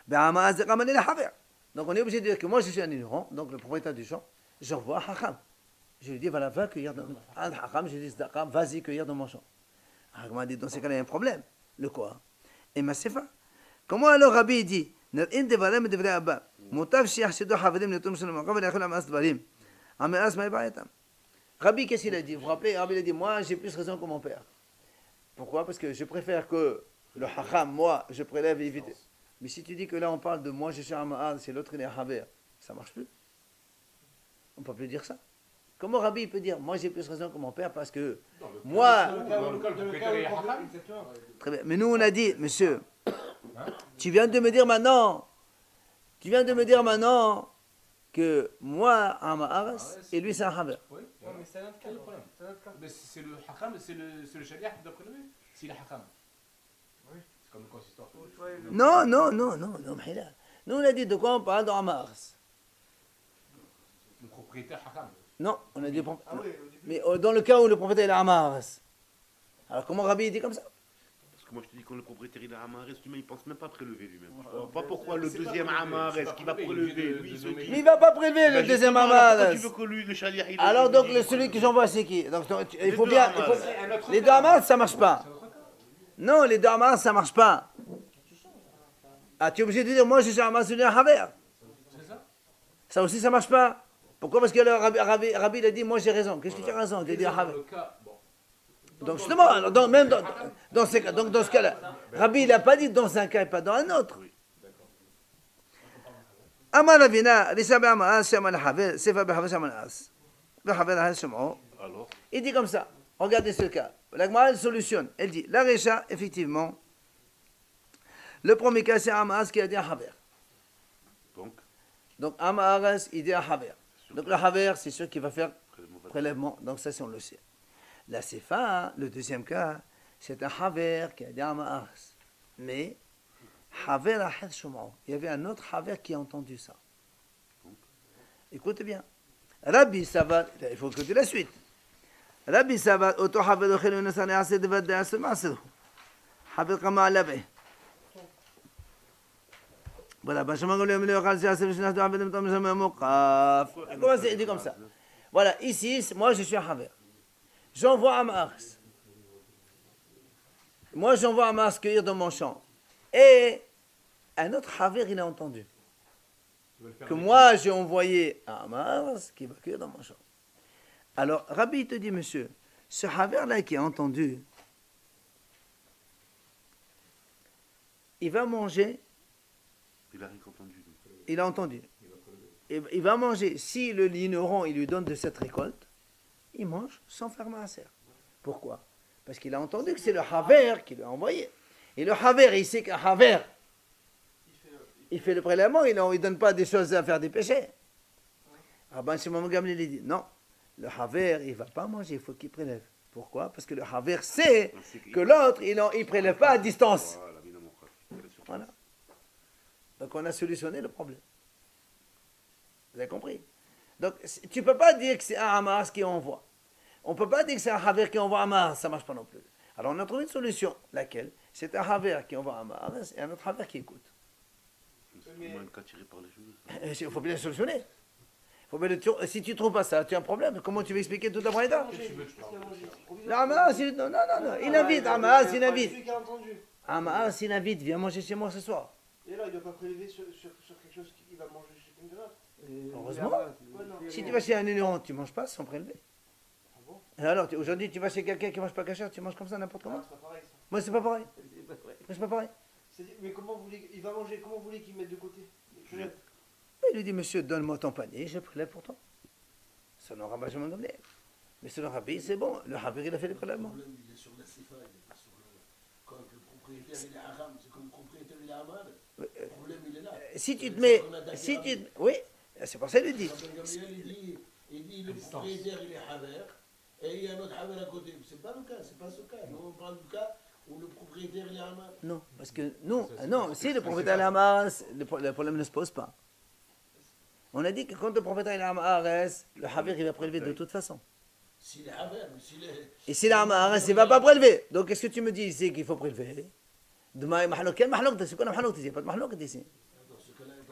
Ben Hamas c'est ramener la Haver. Donc on est obligé de dire que moi je suis un ignorant, donc le propriétaire du champ, j'envoie Hacham. Je lui dis voilà, va cueillir dans un Hacham, je lui dis vas-y cueillir dans mon champ. L'Agma a dit dans ces cas-là il y a un problème. Le quoi? Et ma sefa. Comment alors Rabbi dit Rabbi, qu'est-ce qu'il a dit? Vous vous rappelez, Rabbi a dit, moi j'ai plus raison que mon père. Pourquoi? Parce que je préfère que le hacham, moi, je prélève et évite. Mais si tu dis que là on parle de moi je suis un ma'al, c'est l'autre il est un haver, ça marche plus. On ne peut plus dire ça. Comment Rabbi peut dire, moi j'ai plus raison que mon père parce que moi... Très bien, mais nous on a dit, monsieur... Tu viens de me dire maintenant que moi, un Ma'aras, et lui, c'est un Haver. Oui, mais c'est un autre cas. Mais c'est le Hakam, c'est le Shaliach qui doit prélever. C'est le Hakam. Oui. C'est comme le consistoire. Non. Nous, on a dit de quoi on parle dans un Ma'aras. Le propriétaire Hakam. Non, on a dit... Mais dans le cas où le propriétaire est un Ma'aras. Alors comment Rabbi dit comme ça? Moi, je te dis, quand le propriétaire il a Amares, il ne pense même pas prélever lui-même. Je ne vois pas pourquoi le deuxième Amares qui va prélever, lui, mais il ne va pas prélever le deuxième Amares. Tu veux que lui, le Shaliach, il alors, donc, celui que j'envoie, c'est qui? Donc, il faut bien. Les deux Amares, ça ne marche pas. Non, les deux Amares, ça ne marche pas. Ah, tu es obligé de dire, moi, je suis Amares, celui d'un Haver. Ça aussi, ça ne marche pas. Pourquoi? Parce que Rabbi, il a dit, moi, j'ai raison. Qu'est-ce que tu as raison? Tu as dit Haver. Donc justement, même dans ce cas-là, Rabbi il n'a pas dit dans un cas et pas dans un autre. Il dit comme ça, regardez ce cas. La Gemara solutionne, elle dit, la Récha, effectivement, le premier cas c'est Amaas qui a dit un Haver. Donc Amaas il dit un Haver. Donc le Haver c'est sûr qu'il va faire prélèvement, donc ça c'est on le sait. La Sefa, le deuxième cas, c'est un Haver qui a dit un Ma'as. Mais, Haver Ahad Shum'o. Il y avait un autre Haver qui a entendu ça. Écoutez bien. Rabbi Savat, il faut écouter la suite. Rabbi Savat, Oto Haver Ochel Unesane Ased Vadde Ased Ma'ased. Haver Kama Alabe. Voilà, Benjamin Golem le Khalzi Ased Vishnat de Haver Mtam Jamais Mokaf. Comment c'est dit comme ça? Voilà, ici, moi je suis un Haver. J'envoie un Ma'as. Moi, j'envoie un Ma'as cueillir dans mon champ. Et un autre Haver, il a entendu. Que moi, j'ai envoyé un Ma'as qui va cueillir dans mon champ. Alors, Rabbi te dit, monsieur, ce Haver-là qui a entendu, il va manger Il a rien entendu. Il a entendu. Et il va manger. Si le vigneron, il lui donne de cette récolte, il mange sans faire maaser. Pourquoi? Parce qu'il a entendu que c'est le haver qui lui a envoyé. Et le haver, il sait qu'un haver, il fait le prélèvement, il ne donne pas des choses à faire des péchés. Rabban Shimon Gamliel il dit non, le haver, il ne va pas manger, il faut qu'il prélève. Pourquoi? Parce que le haver sait que l'autre, il ne prélève pas à distance. Voilà. Donc on a solutionné le problème. Vous avez compris? Donc tu ne peux pas dire que c'est un hamas qui envoie. On ne peut pas dire que c'est un haver qui envoie un hamas, ça ne marche pas non plus. Alors on a trouvé une solution, laquelle? C'est un haver qui envoie un hamas et un autre haver qui écoute. Il faut bien le solutionner. Si tu ne trouves pas ça, tu as un problème. Comment tu veux expliquer tout à Braïda? Hamas, non, il invite, Hamas, il invite. Hamas, il invite, viens manger chez moi ce soir. Et là, il ne doit pas prélever sur quelque chose qu'il va manger chez quelqu'un d'autre. Heureusement. Si tu vas chez un ignorant, tu ne manges pas sans prélever. Et alors, aujourd'hui, tu vas chez quelqu'un qui ne mange pas cachère, tu manges comme ça n'importe comment? C'est pas pareil, ça. Moi, c'est pas pareil. C'est pas pareil. Mais comment vous voulez, il va manger, comment vous voulez qu'il mette de côté? Il lui dit, monsieur, donne-moi ton panier, je prélève pour toi. Selon Rabbi Shimon Gamliel. Mais selon Rabbi, c'est bon, le Rabbi, il a fait les prélèvements. Le problème, il est sur la sifa, il n'est pas sur le... Quand le propriétaire, il est haram, c'est comme le propriétaire, il est hamal. Le problème, il est là. Si tu te mets... Oui, c'est pour ça qu'il dit. Il dit, le propriétaire, il est haver, et il y a un autre haver à côté. C'est pas le cas, c'est pas ce cas. Nous, on parle du cas où le propriétaire, il est hamal. Non, parce que non, si le propriétaire est hamas, le problème ne se pose pas. On a dit que quand le propriétaire est hamas, le haver, il va prélever de toute façon. S'il est haver, mais s'il est... Et s'il est hamas, il ne va pas prélever. Donc, qu'est-ce que tu me dis ici qu'il faut prélever? Demain, quel mahlouk? C'est quoi le mahlouk ici? Il n'y a pas de mahlouk ici.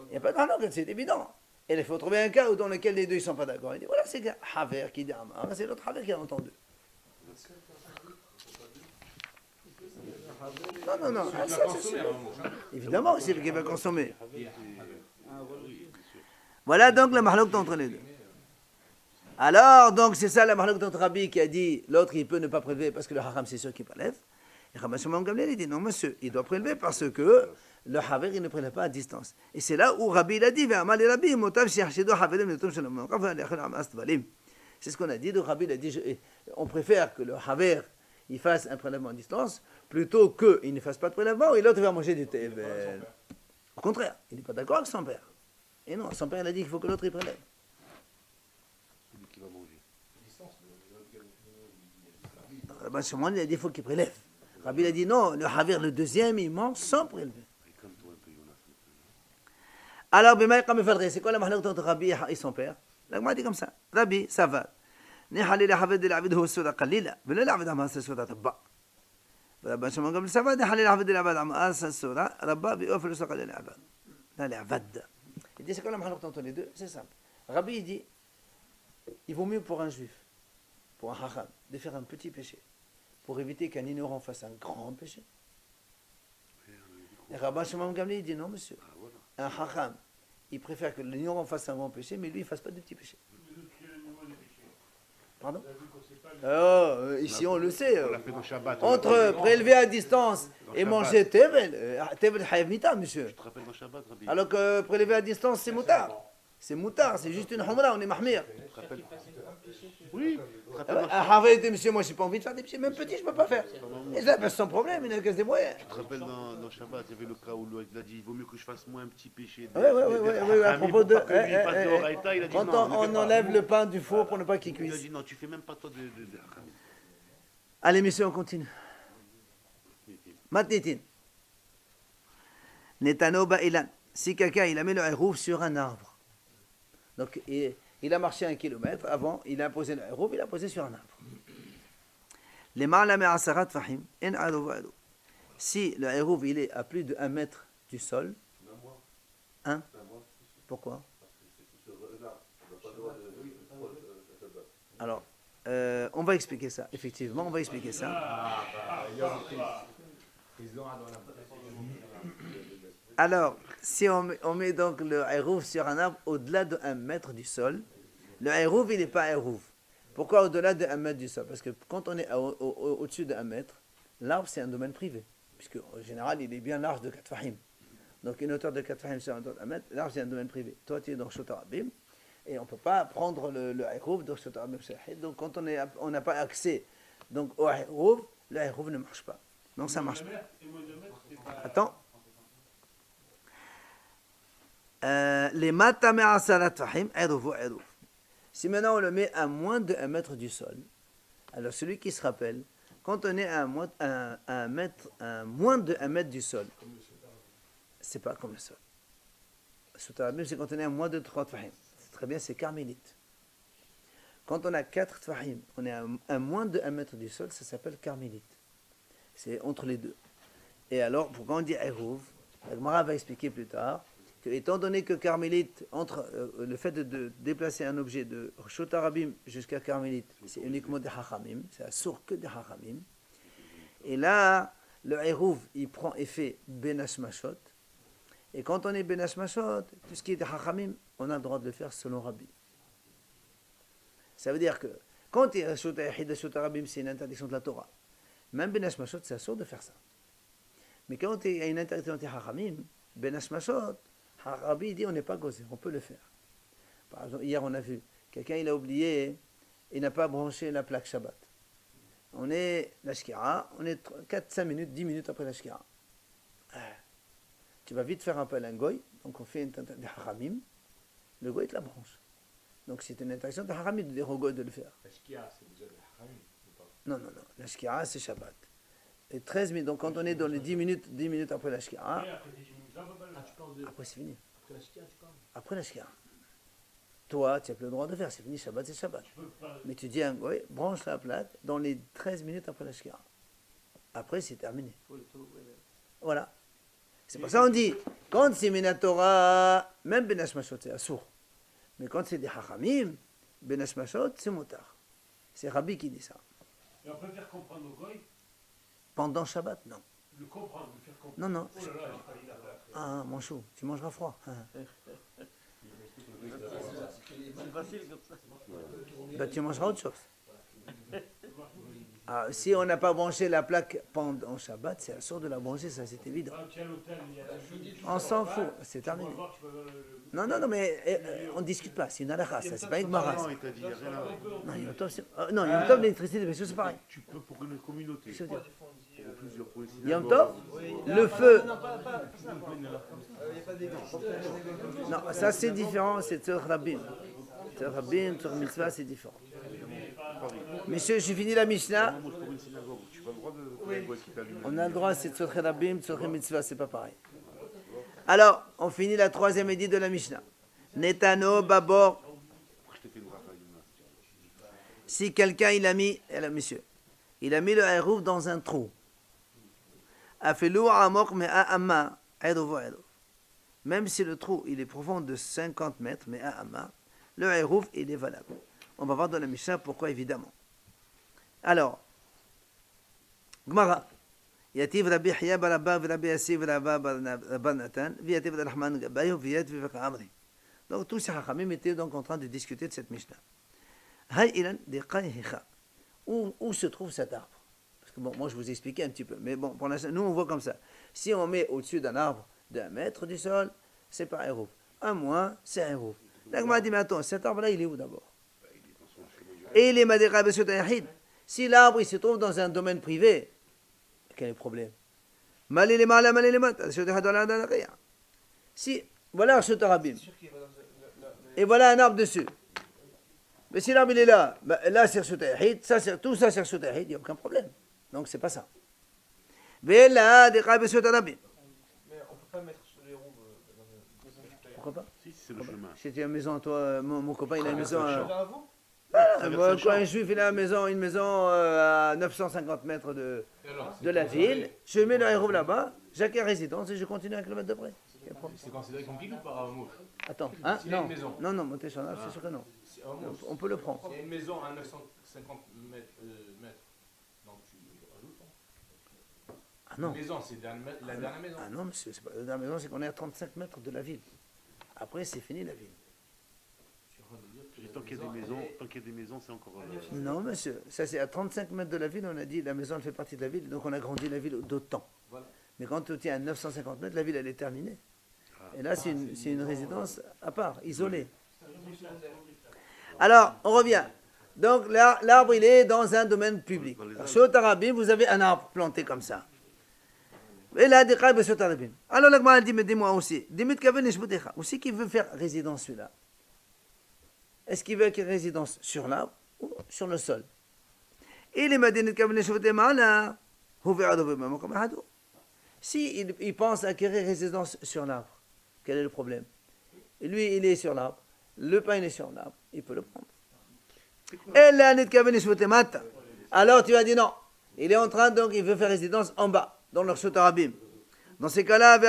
Il n'y a pas de mahlouk, c'est évident. Et il faut trouver un cas dans lequel les deux ne sont pas d'accord. Il dit, voilà, c'est haver qui dit hamas, c'est l'autre haver qui a entendu. Non. Évidemment, c'est lui qui va consommer. Voilà donc la mahlouk entre les deux. Alors, donc, c'est ça la mahlouk entre Rabbi qui a dit l'autre il peut ne pas prélever parce que le haram c'est sûr qu'il prélève. Et Rabbi Shimon Gamliel il dit non, monsieur, il doit prélever parce que le haver il ne prélève pas à distance. Et c'est là où Rabbi il a dit c'est ce qu'on a dit. Donc Rabbi il a dit on préfère que le haver il fasse un prélèvement à distance plutôt qu'il ne fasse pas de prélèvement et l'autre va manger du tevel. Au contraire, il n'est pas d'accord avec son père. Et non, son père il a dit qu'il faut que l'autre il prélève. C'est lui qui va manger. Rabbi Shimon il a dit qu'il faut qu'il prélève. Rabbi il a dit non, le haver le deuxième il mange sans prélever. Alors, c'est quoi la mahlouk entre Rabbi et son père? La Gemara dit comme ça. Rabbi, ça va. نحل للعبد العبد هو السوداء قليلا ولا العبد عماس السوداء طبع ربا شو ما قبل سبعة نحل للعبد العبد عماس السوداء ربا بيوفر السوداء قليلا العبد لا العبد il dit c'est quoi la mahlouk entre les deux? C'est simple. Rabbi il dit il vaut mieux pour un juif, pour un hacham, de faire un petit péché pour éviter qu'un ignorant fasse un grand péché. Et Rabbi Shimon Gamliel il dit non monsieur, un hacham il préfère que l'ignorant fasse un grand péché mais lui il ne fasse pas de petits péchés. Pardon? Ici on le sait. Entre prélever à distance et manger tevel, tevel hayav mita, monsieur. Alors que prélever à distance c'est moutard. C'est moutard, c'est juste une humra, on est mahmir. Oui. Arrêtez monsieur, moi j'ai pas envie de faire des petits, même petits je peux pas faire. Et ça passe sans problème, il n'a qu'à se débrouiller. Tu te rappelles dans Shabbat, il y avait le cas où il a dit il vaut mieux que je fasse moi un petit péché. Oui, à propos de. Quand non, on enlève le pain du four pour ne pas qu'il Il a cuise. dit non, tu fais même pas toi de. Allez messieurs, on continue. Matnitin. Netano ba'ilan. Si quelqu'un il a mis le hérouf sur un arbre. Donc il a marché 1 kilomètre, avant il a posé le hérouf, il a posé sur un arbre. Les ma'lame asarat fahim, en adu va'adu. Si le hérouf il est à plus de 1 mètre du sol, hein? Pourquoi? Alors, on va expliquer ça, effectivement, on va expliquer ça. Alors, si on met donc le hérouf sur un arbre au-delà de 1 mètre du sol, le hérouf, il n'est pas hérouf. Pourquoi au-delà de 1 mètre du sol? Parce que quand on est au-dessus de 1 mètre, l'arbre, c'est un domaine privé. Puisque, en général, il est bien large de 4 fahim. Donc une hauteur de 4 fahim sur un autre 1 mètre, l'arbre c'est un domaine privé. Toi tu es dans Shota Rabim, et on ne peut pas prendre le Eruv dans Shota Rabim Shahid. Donc quand on n'a pas accès donc, au Eruv, le Eruv ne marche pas. Donc ça marche pas. Attends. Les matame asarat fahim, Eruv ou Eruv. Si maintenant on le met à moins de 1 mètre du sol, alors celui qui se rappelle, quand on est à moins de 1 mètre du sol, c'est pas comme le sol. Même c'est quand on est à moins de 3 tfahim. C'est très bien, c'est carmélite. Quand on a 4 tfahim, on est à moins de 1 mètre du sol, ça s'appelle carmélite. C'est entre les deux. Et alors, pourquoi on dit Eruv, la Gemara va expliquer plus tard, que étant donné que carmélite, entre le fait de déplacer un objet de Shota Rabim jusqu'à carmélite, c'est uniquement des hachamim, c'est à sourd que des hachamim. Et là, le Eruv, il prend effet ben hashmashot. Et quand on est ben hashmashot, tout ce qui est des hachamim, on a le droit de le faire selon Rabbi. Ça veut dire que quand il y a Shota Yahid, Shota Rabim, c'est une interdiction de la Torah. Même ben hashmashot, c'est assourd de faire ça. Mais quand il y a une interdiction de hachamim, ben hashmashot, Rabbi dit on n'est pas gozé, on peut le faire. Par exemple, hier on a vu, quelqu'un il a oublié, il n'a pas branché la plaque Shabbat. On est la Shkira, on est 4-5 minutes, 10 minutes après la Shkira. Tu vas vite faire appel à un goy, donc on fait une tentative de haramim, le goy te la branche. Donc c'est une intention de haramim de dire au goy de le faire. La Shkira, c'est vous avez haramim ou pas? Non, la Shkira c'est Shabbat. Et 13 minutes, donc quand on est dans les 10 minutes après la Shkira, après c'est fini. Après la Shkira, tu parles. Après la Shkira. Toi, tu n'as plus le droit de faire, c'est fini, Shabbat, c'est Shabbat. Mais tu dis à un goy, branche la plaque dans les 13 minutes après la Shkira. Après, c'est terminé. Voilà. C'est pour ça qu'on dit, quand c'est Minatora, même Ben Hashmashot, c'est assourd. Mais quand c'est des Hachamim, Ben Hashmashot, c'est motard. C'est Rabbi qui dit ça. Et on peut faire comprendre au goy? Pendant Shabbat, non. Le comprendre, le faire comprendre. Non, non. Oh là là, j'ai failli la faire. Ah, mon chou, tu mangeras froid. C'est facile comme ça. Ben, tu mangeras autre chose. Ah, si on n'a pas branché la plaque pendant Shabbat, c'est assourd de la brancher, ça c'est évident. Quand tu es à l'hôtel, il y a la On s'en fout, c'est terminé. Non, mais on ne discute pas, c'est une halakha, ça, c'est pas une maras. Non, il t'a dit, il n'y a rien à voir. Non, Yom Tov, non, Yom Tov, l'électricité, bien sûr, c'est pareil. Tu peux pour une communauté. Je veux dire. Pour plusieurs pour les Yom synagogues. Tov, le feu. Non, pas ça. Il n'y a pas d'électricité. Non, ça c'est différent, c'est Tzor Rabim. Tzor Rabim, Tzor Mitzvah, c'est différent. Messieurs, j'ai fini la Mishnah. Moi, je pour une synagogue. Tu n'as pas le droit de faire un goy qui t'allume. On a le droit, c'est Tzor Rabim, Tzor Mitzvah, c'est pas pareil. Alors, on finit la troisième édite de la Mishnah. Netano, Babor. Je t'ai fait une rachaïm. Si quelqu'un, il a mis le Eruv dans un trou. Afelu amok me amma, Eruv. Même si le trou, il est profond de 50 mètres, mais à amma, le Eruv, il est valable. On va voir dans la Mishnah pourquoi, évidemment. Alors, Gemara. Yativ Rabbi Hiya Barabba, Rabbi Yassiv, Rabba Natan, Viyativ Rahman Gabayo, Viyativ Amri. Donc, tous ces hachamim étaient donc en train de discuter de cette Mishnah. Hay ilan de Qayhicha. Où se trouve cet arbre? Parce que bon, moi je vous ai expliqué un petit peu, mais bon, pour l'instant, nous on voit comme ça. Si on met au-dessus d'un arbre d'1 mètre du sol, c'est pas Eruv. Un moins, c'est Eruv. La Gemara dit, mais attends, cet arbre-là, il est où d'abord? Et les Madera Beshut Yahid. Si l'arbre il se trouve dans un domaine privé, quel est le problème? Si, voilà Shota Rabim. Et voilà un arbre dessus. Mais si l'arbre il est là, là c'est Shota Yahid, tout ça c'est Shota Yahid, il n'y a aucun problème. Donc c'est pas ça. Mais on ne peut pas mettre les roues dans un. Pourquoi pas? Si, c'est le chemin. Si tu as une maison à toi, mon copain il a une maison. Là avant? Quand un juif il a une maison à 950 mètres de la ville, je mets le Eruv là-bas, j'acquiers résidence et je continue un kilomètre de près. C'est considéré comme pile ou par mouche? Attends, S'il y a une maison. non, monter sur l'arbre, c'est sûr que non. On peut le prendre. S'il y a une maison à 950 mètres, donc tu rajoutes. Ah non. Une maison, c'est la dernière maison. Ah non, monsieur, c'est pas la dernière maison, c'est qu'on est à 35 mètres de la ville. Après, c'est fini la ville. Tant qu'il y a des maisons, c'est encore. Non, monsieur, ça c'est à 35 mètres de la ville, on a dit la maison elle fait partie de la ville, donc on a grandi la ville d'autant. Voilà. Mais quand tu es à 950 mètres, la ville elle est terminée. Et là, c'est une résidence à part, isolée. Alors, on revient. Donc, l'arbre, il est dans un domaine public. Chez Otarabim, vous avez un arbre planté comme ça. Et là, des Khaïb chez Otarabim. Alors, l'Agma dit, mais dis-moi aussi. Dis-moi aussi qui veut faire résidence celui-là. Est-ce qu'il veut qu'il y ait résidence sur l'arbre ou sur le sol? Et les Madinat Kavan Shvoté Ma'ala, si il pense acquérir résidence sur l'arbre, quel est le problème? Et lui, il est sur l'arbre. Le pain, il est sur l'arbre. Il peut le prendre. Alors tu vas dire non. Il est en train, donc, il veut faire résidence en bas, dans leur Sotarabim. Dans ces cas-là,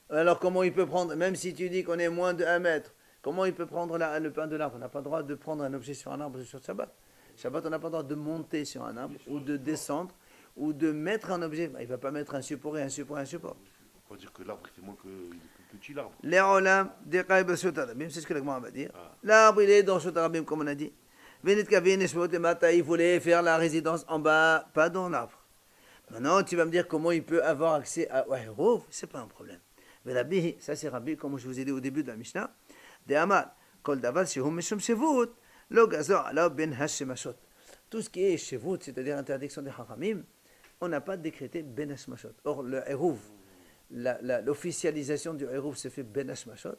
alors comment il peut prendre, même si tu dis qu'on est moins de 1 mètre, comment il peut prendre le pain de l'arbre? On n'a pas le droit de prendre un objet sur un arbre sur Shabbat. Shabbat, on n'a pas le droit de monter sur un arbre, ou de descendre, ou de mettre un objet. Il ne va pas mettre un support et un support et un support. On va dire que l'arbre, c'est moins que le plus petit, l'arbre. Les olam, des Khaïb Sotarabim, c'est ce que le Gemara va dire. L'arbre, il est dans Sotarabim, comme on a dit. Il voulait faire la résidence en bas, pas dans l'arbre. Maintenant, tu vas me dire comment il peut avoir accès à Wahirouf, c'est pas un problème. Mais la bihi, ça c'est Rabbi, comme je vous ai dit au début de la Mishnah, de Amal, Kol Daval, Shehum Meshum Shevut, Lo Gazor, Alors Ben Hashemashot. Tout ce qui est Shevut, c'est-à-dire interdiction des Haramim, on n'a pas décrété Ben Hashemashot. Or, le Hérouf, l'officialisation du Hérouf se fait Ben Hashemashot,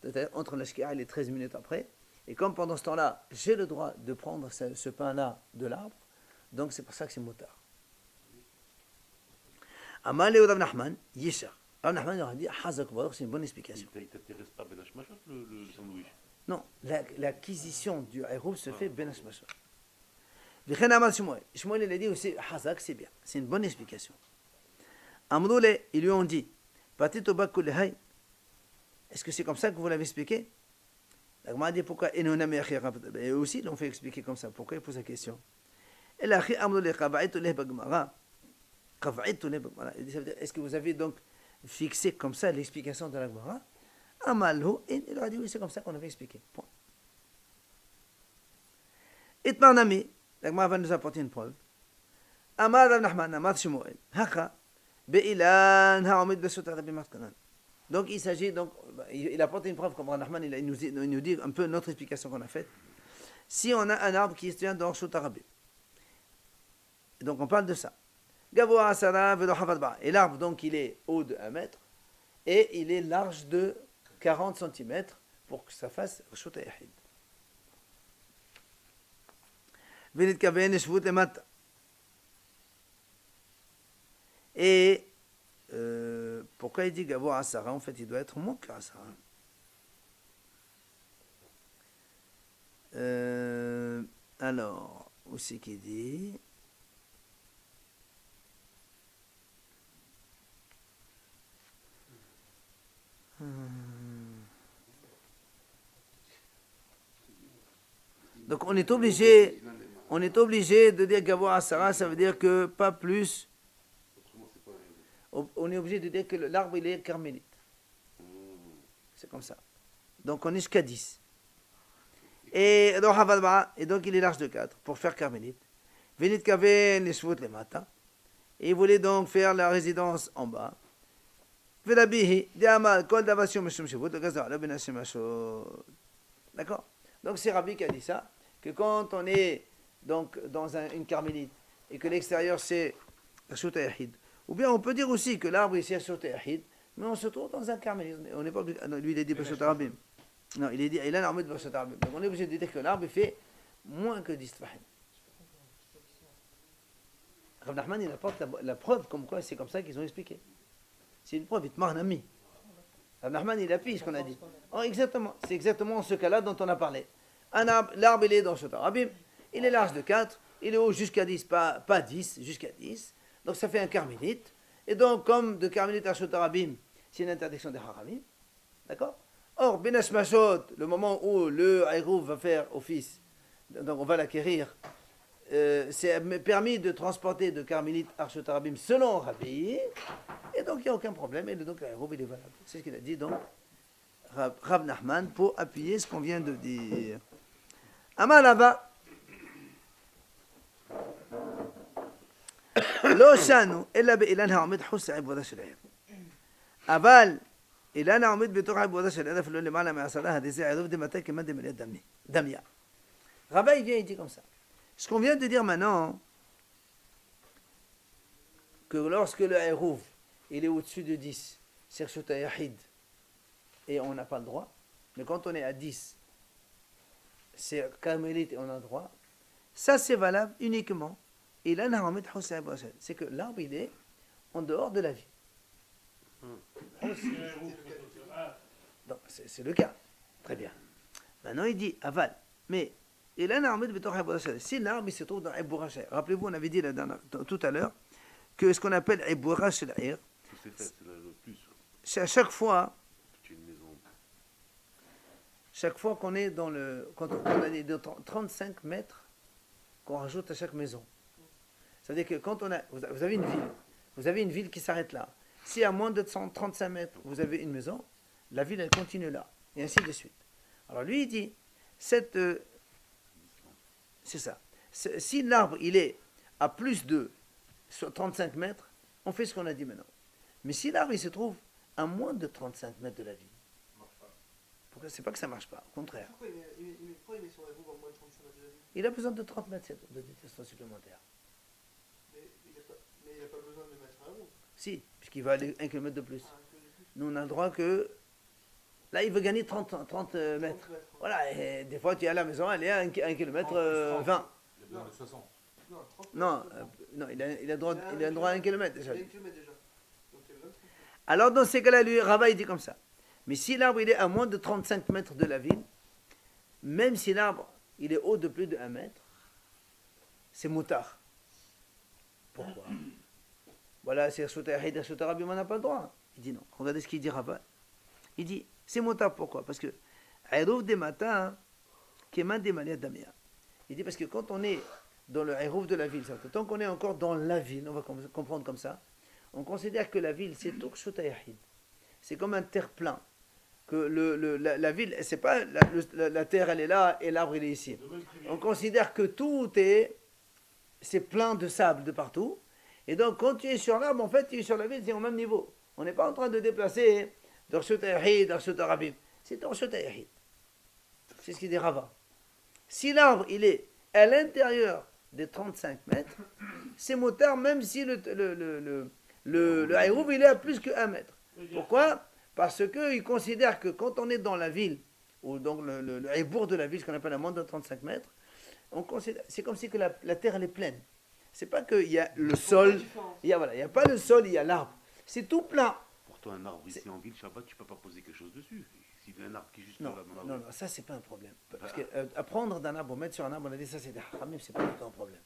c'est-à-dire entre la Shkia et les 13 minutes après. Et comme pendant ce temps-là, j'ai le droit de prendre ce pain-là de l'arbre, donc c'est pour ça que c'est motard. Amal et Rav Nachman, Yeshar. Rav Nachman leur a dit, Hazak Baruch, c'est une bonne explication. Il t'intéresse pas Ben Hashemashot, le sandwich? Non, l'acquisition du Hérouf se fait Ben Hashemashot. V'chen Amal Shmuel. Shmuel, il a dit aussi, Hazak, c'est bien. C'est une bonne explication. Amroule, ils lui ont dit, Patit Obak Kulehai. Est-ce que c'est comme ça que vous l'avez expliqué? La Gemara dit pourquoi et aussi ils l'ont fait expliquer comme ça. Pourquoi il pose la question? Est-ce que vous avez donc fixé comme ça l'explication de la Gemara? Il leur a dit oui, c'est comme ça qu'on avait expliqué. Point. Itmarnami, la Gemara va nous apporter une preuve. Amar Rav Nachman, Amar Shmuel, Hacha, Be'ilan ha'omid besotar Rabbi Matkanan. Donc il s'agit, donc, il apporte une preuve comme Rav Nachman, il nous dit un peu notre explication qu'on a faite. Si on a un arbre qui se tient dans Shotarabim, donc on parle de ça. Gavoa Asara Velo Havadba. Et l'arbre, donc, il est haut de 1 mètre et il est large de 40 cm pour que ça fasse Shota Yahid. Venit Kaven Shvut Emata. Et pourquoi il dit Gavoa Asara? En fait, il doit être moins que Asara. Alors, où c'est qu'il dit? Donc on est obligé de dire Gavoa Asara, ça veut dire que pas plus. On est obligé de dire que l'arbre il est carmélite. C'est comme ça. Donc on est jusqu'à 10. Et donc il est large de 4 pour faire carmélite. Venit Kaven les Shvut le matin. Et il voulait donc faire la résidence en bas. D'accord? Donc c'est Rabbi qui a dit ça, que quand on est donc dans une carmélite et que l'extérieur c'est la Shota Yahid, ou bien on peut dire aussi que l'arbre ici est Shota Yahid, mais on se trouve dans un carmélite. On n'est pas obligé. Non, lui il a dit Shota Rabim. Non, il a dit il a l'armée de Shota Rabim. Donc on est obligé de dire que l'arbre fait moins que 10 tfahim. Rav Nachman il apporte la preuve comme quoi c'est comme ça qu'ils ont expliqué. C'est une preuve, il ami. Rav Nachman, il appuie ce qu'on a dit. Oh, exactement, c'est exactement ce cas-là dont on a parlé. L'arbre, il est dans Shotarabim, il est large de 4, il est haut jusqu'à 10, pas 10, jusqu'à 10. Donc ça fait un carmélite. Et donc, comme de carmélite à Shotarabim, c'est une interdiction des haramim. D'accord? Or, Ben Hashemashot, le moment où le Hérouf va faire office, donc on va l'acquérir, c'est permis de transporter de carmélite à Shotarabim selon Rabbi. Et donc, il n'y a aucun problème. Et donc, l'Hérouf, il est valable. C'est ce qu'il a dit, donc, Rav Nachman, pour appuyer ce qu'on vient de dire. Amalava. Lo shanu, ella be'ilan ha'omed husa ibada shel Hérouf. Aval, Et là, نعمد بتوع عبودة شلنا في اللون اللي معنا مع صلاة هذه زي عذوب دي متى كمان دي مليات دمية. Rabat, il vient et dit comme ça. Ce qu'on vient de dire maintenant, que lorsque le Hérouv, il est au-dessus de 10, c'est sur Yahid, et on n'a pas le droit. Mais quand on est à 10, c'est Karmélite et on a le droit. Ça, c'est valable uniquement. Et là, c'est que l'arbre, il est en dehors de la vie. C'est le cas. Très bien. Maintenant, il dit aval. Mais, et là, si l'arbre, il se trouve dans Ibourachel. Rappelez-vous, on avait dit tout à l'heure que ce qu'on appelle Ibourachel, c'est à chaque fois. Chaque fois qu'on est dans le. Quand on a de 35 mètres qu'on rajoute à chaque maison. Ça veut dire que quand on a. Vous avez une ville. Vous avez une ville qui s'arrête là. Si à moins de 135 mètres, vous avez une maison, la ville, elle continue là. Et ainsi de suite. Alors lui, il dit. C'est ça. Si l'arbre, il est à plus de 35 mètres, on fait ce qu'on a dit maintenant. Mais si l'arbre, il se trouve à moins de 35 mètres de la ville. C'est pas que ça marche pas, au contraire. Pourquoi il met son Hérouv à moins de 35 mètres de la ville? Il a besoin de 30 mètres de détestation supplémentaire. Mais il n'a pas besoin de mettre un Hérouv. Si, puisqu'il va aller 1 km de plus. Nous, on a le droit que... Là, il veut gagner 30 mètres. Voilà, et des fois, tu es à la maison, elle est à 1 km 20. Il a besoin de 60. Non, il a droit à 1 km déjà. Il a 1 km déjà. Donc il y a 25. Alors, dans ces cas-là, lui, Rabat, il dit comme ça. Mais si l'arbre il est à moins de 35 mètres de la ville, même si l'arbre il est haut de plus de 1 mètre, c'est moutard. Pourquoi? Voilà, c'est Rabbi, on n'a pas le droit. Il dit non. Regardez ce qu'il dit Rabat. Il dit, c'est moutard pourquoi? Parce que Hérouv des matins, qui est des manières d'Amia. Il dit parce que quand on est dans le Hérouv de la ville, tant qu'on est encore dans la ville, on va comprendre comme ça, on considère que la ville c'est tout Yahid. C'est comme un terre-plein. Que la ville, c'est pas la terre elle est là et l'arbre il est ici. On considère que tout c'est plein de sable de partout. Et donc quand tu es sur l'arbre, en fait tu es sur la ville, c'est au même niveau. On n'est pas en train de déplacer d'Arshut Yahid, d'Arshut Rabim. C'est Arshut Yahid. C'est ce qu'il dit Rava. Si l'arbre il est à l'intérieur des 35 mètres, c'est motard même si le Hérouv il est à plus que 1 mètre. Pourquoi? Parce qu'ils considèrent que quand on est dans la ville, ou donc le Hébour de la ville, ce qu'on appelle à moins de 35 mètres, c'est comme si que la terre elle est pleine. C'est pas qu'il y a le sol, il y a pas le sol, il y a l'arbre. C'est tout plein. Pourtant, un arbre ici en ville, Shabbat, tu ne peux pas poser quelque chose dessus. S'il y a un arbre qui est juste non, là, non, ça c'est pas un problème. Parce que apprendre d'un arbre, mettre sur un arbre, on a dit ça c'est des haramim, c'est pas du tout un problème.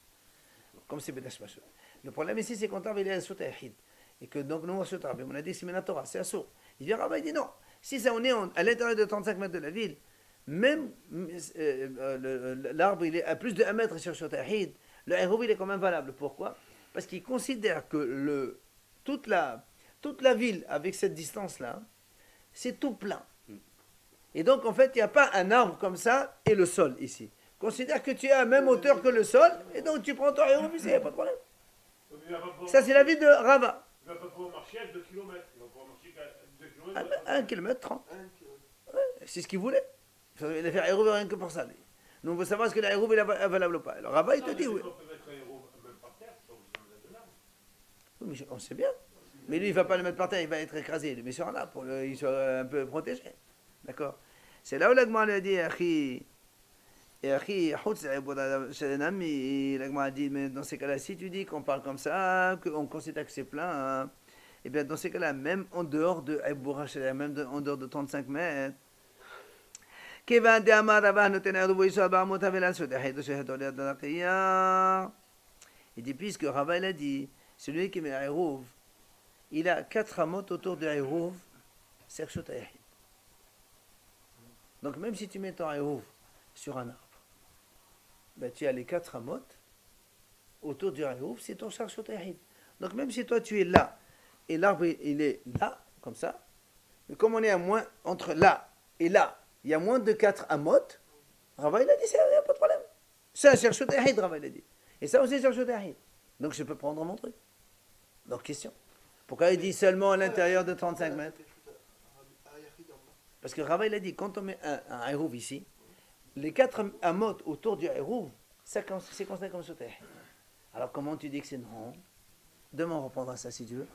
Comme c'est Bedash Machot. Le problème ici, c'est quand l'arbre il est un sout Yahid. Et que donc nous, on a dit c'est Minatora, c'est un sourd. Il vient Rabat, il dit non. Si ça on est à l'intérieur de 35 mètres de la ville, même l'arbre il est à plus de 1 mètre sur Yahid, le Hérouv il est quand même valable. Pourquoi? Parce qu'il considère que toute la ville avec cette distance-là, c'est tout plein. Et donc en fait, il n'y a pas un arbre comme ça et le sol ici. Considère que tu es à la même hauteur que le sol, et donc tu prends ton Hérouv ici, il n'y a pas de problème. Ça c'est l'avis de Rabat. Il ne va pas pouvoir marcher à 2 km. Il va pouvoir marcher à 2 km. À 1 km 30. Ouais, c'est ce qu'il voulait. Il a fait Hérouv rien que pour ça. Lui. Nous, on veut savoir est-ce que la Hérouv est valable ou pas. Alors Rabat, il te dit oui. On peut mettre un Hérouv même par terre, sans mettre de l'arbre. Oui, mais on sait bien. Mais lui, il ne va pas le mettre par terre, il va être écrasé. Il le met sur un arbre pour qu'il soit un peu protégé. D'accord? C'est là où l'Agma a dit, l'Agma a dit, mais dans ces cas-là, si tu dis qu'on parle comme ça, qu'on considère que c'est plein, hein, et bien dans ces cas-là, même en dehors de même en dehors de 35 mètres, il dit, puisque Rava a dit, celui qui met un Hérouv, il a 4 amotes autour de Hérouv, c'est Arshut Yahid. Donc même si tu mets ton Hérouv sur un arbre, ben, tu as les 4 amotes autour du Hérouv, c'est ton Arshut Yahid. Donc même si toi tu es là, et l'arbre il est là, comme ça, mais comme on est à moins, entre là et là, il y a moins de 4 amotes, Rava il a dit, il n'y a pas de problème. C'est un Arshut Yahid, Rava il a dit. Et ça aussi c'est Arshut Yahid. Donc je peux prendre mon truc. Donc question. Pourquoi il dit seulement à l'intérieur de 35 mètres? Parce que Rava, il a dit, quand on met un hérouv ici, les 4 amot autour du hérouv, c'est considéré comme sauter. Alors comment tu dis que c'est non? Demain on reprendra ça si tu veux.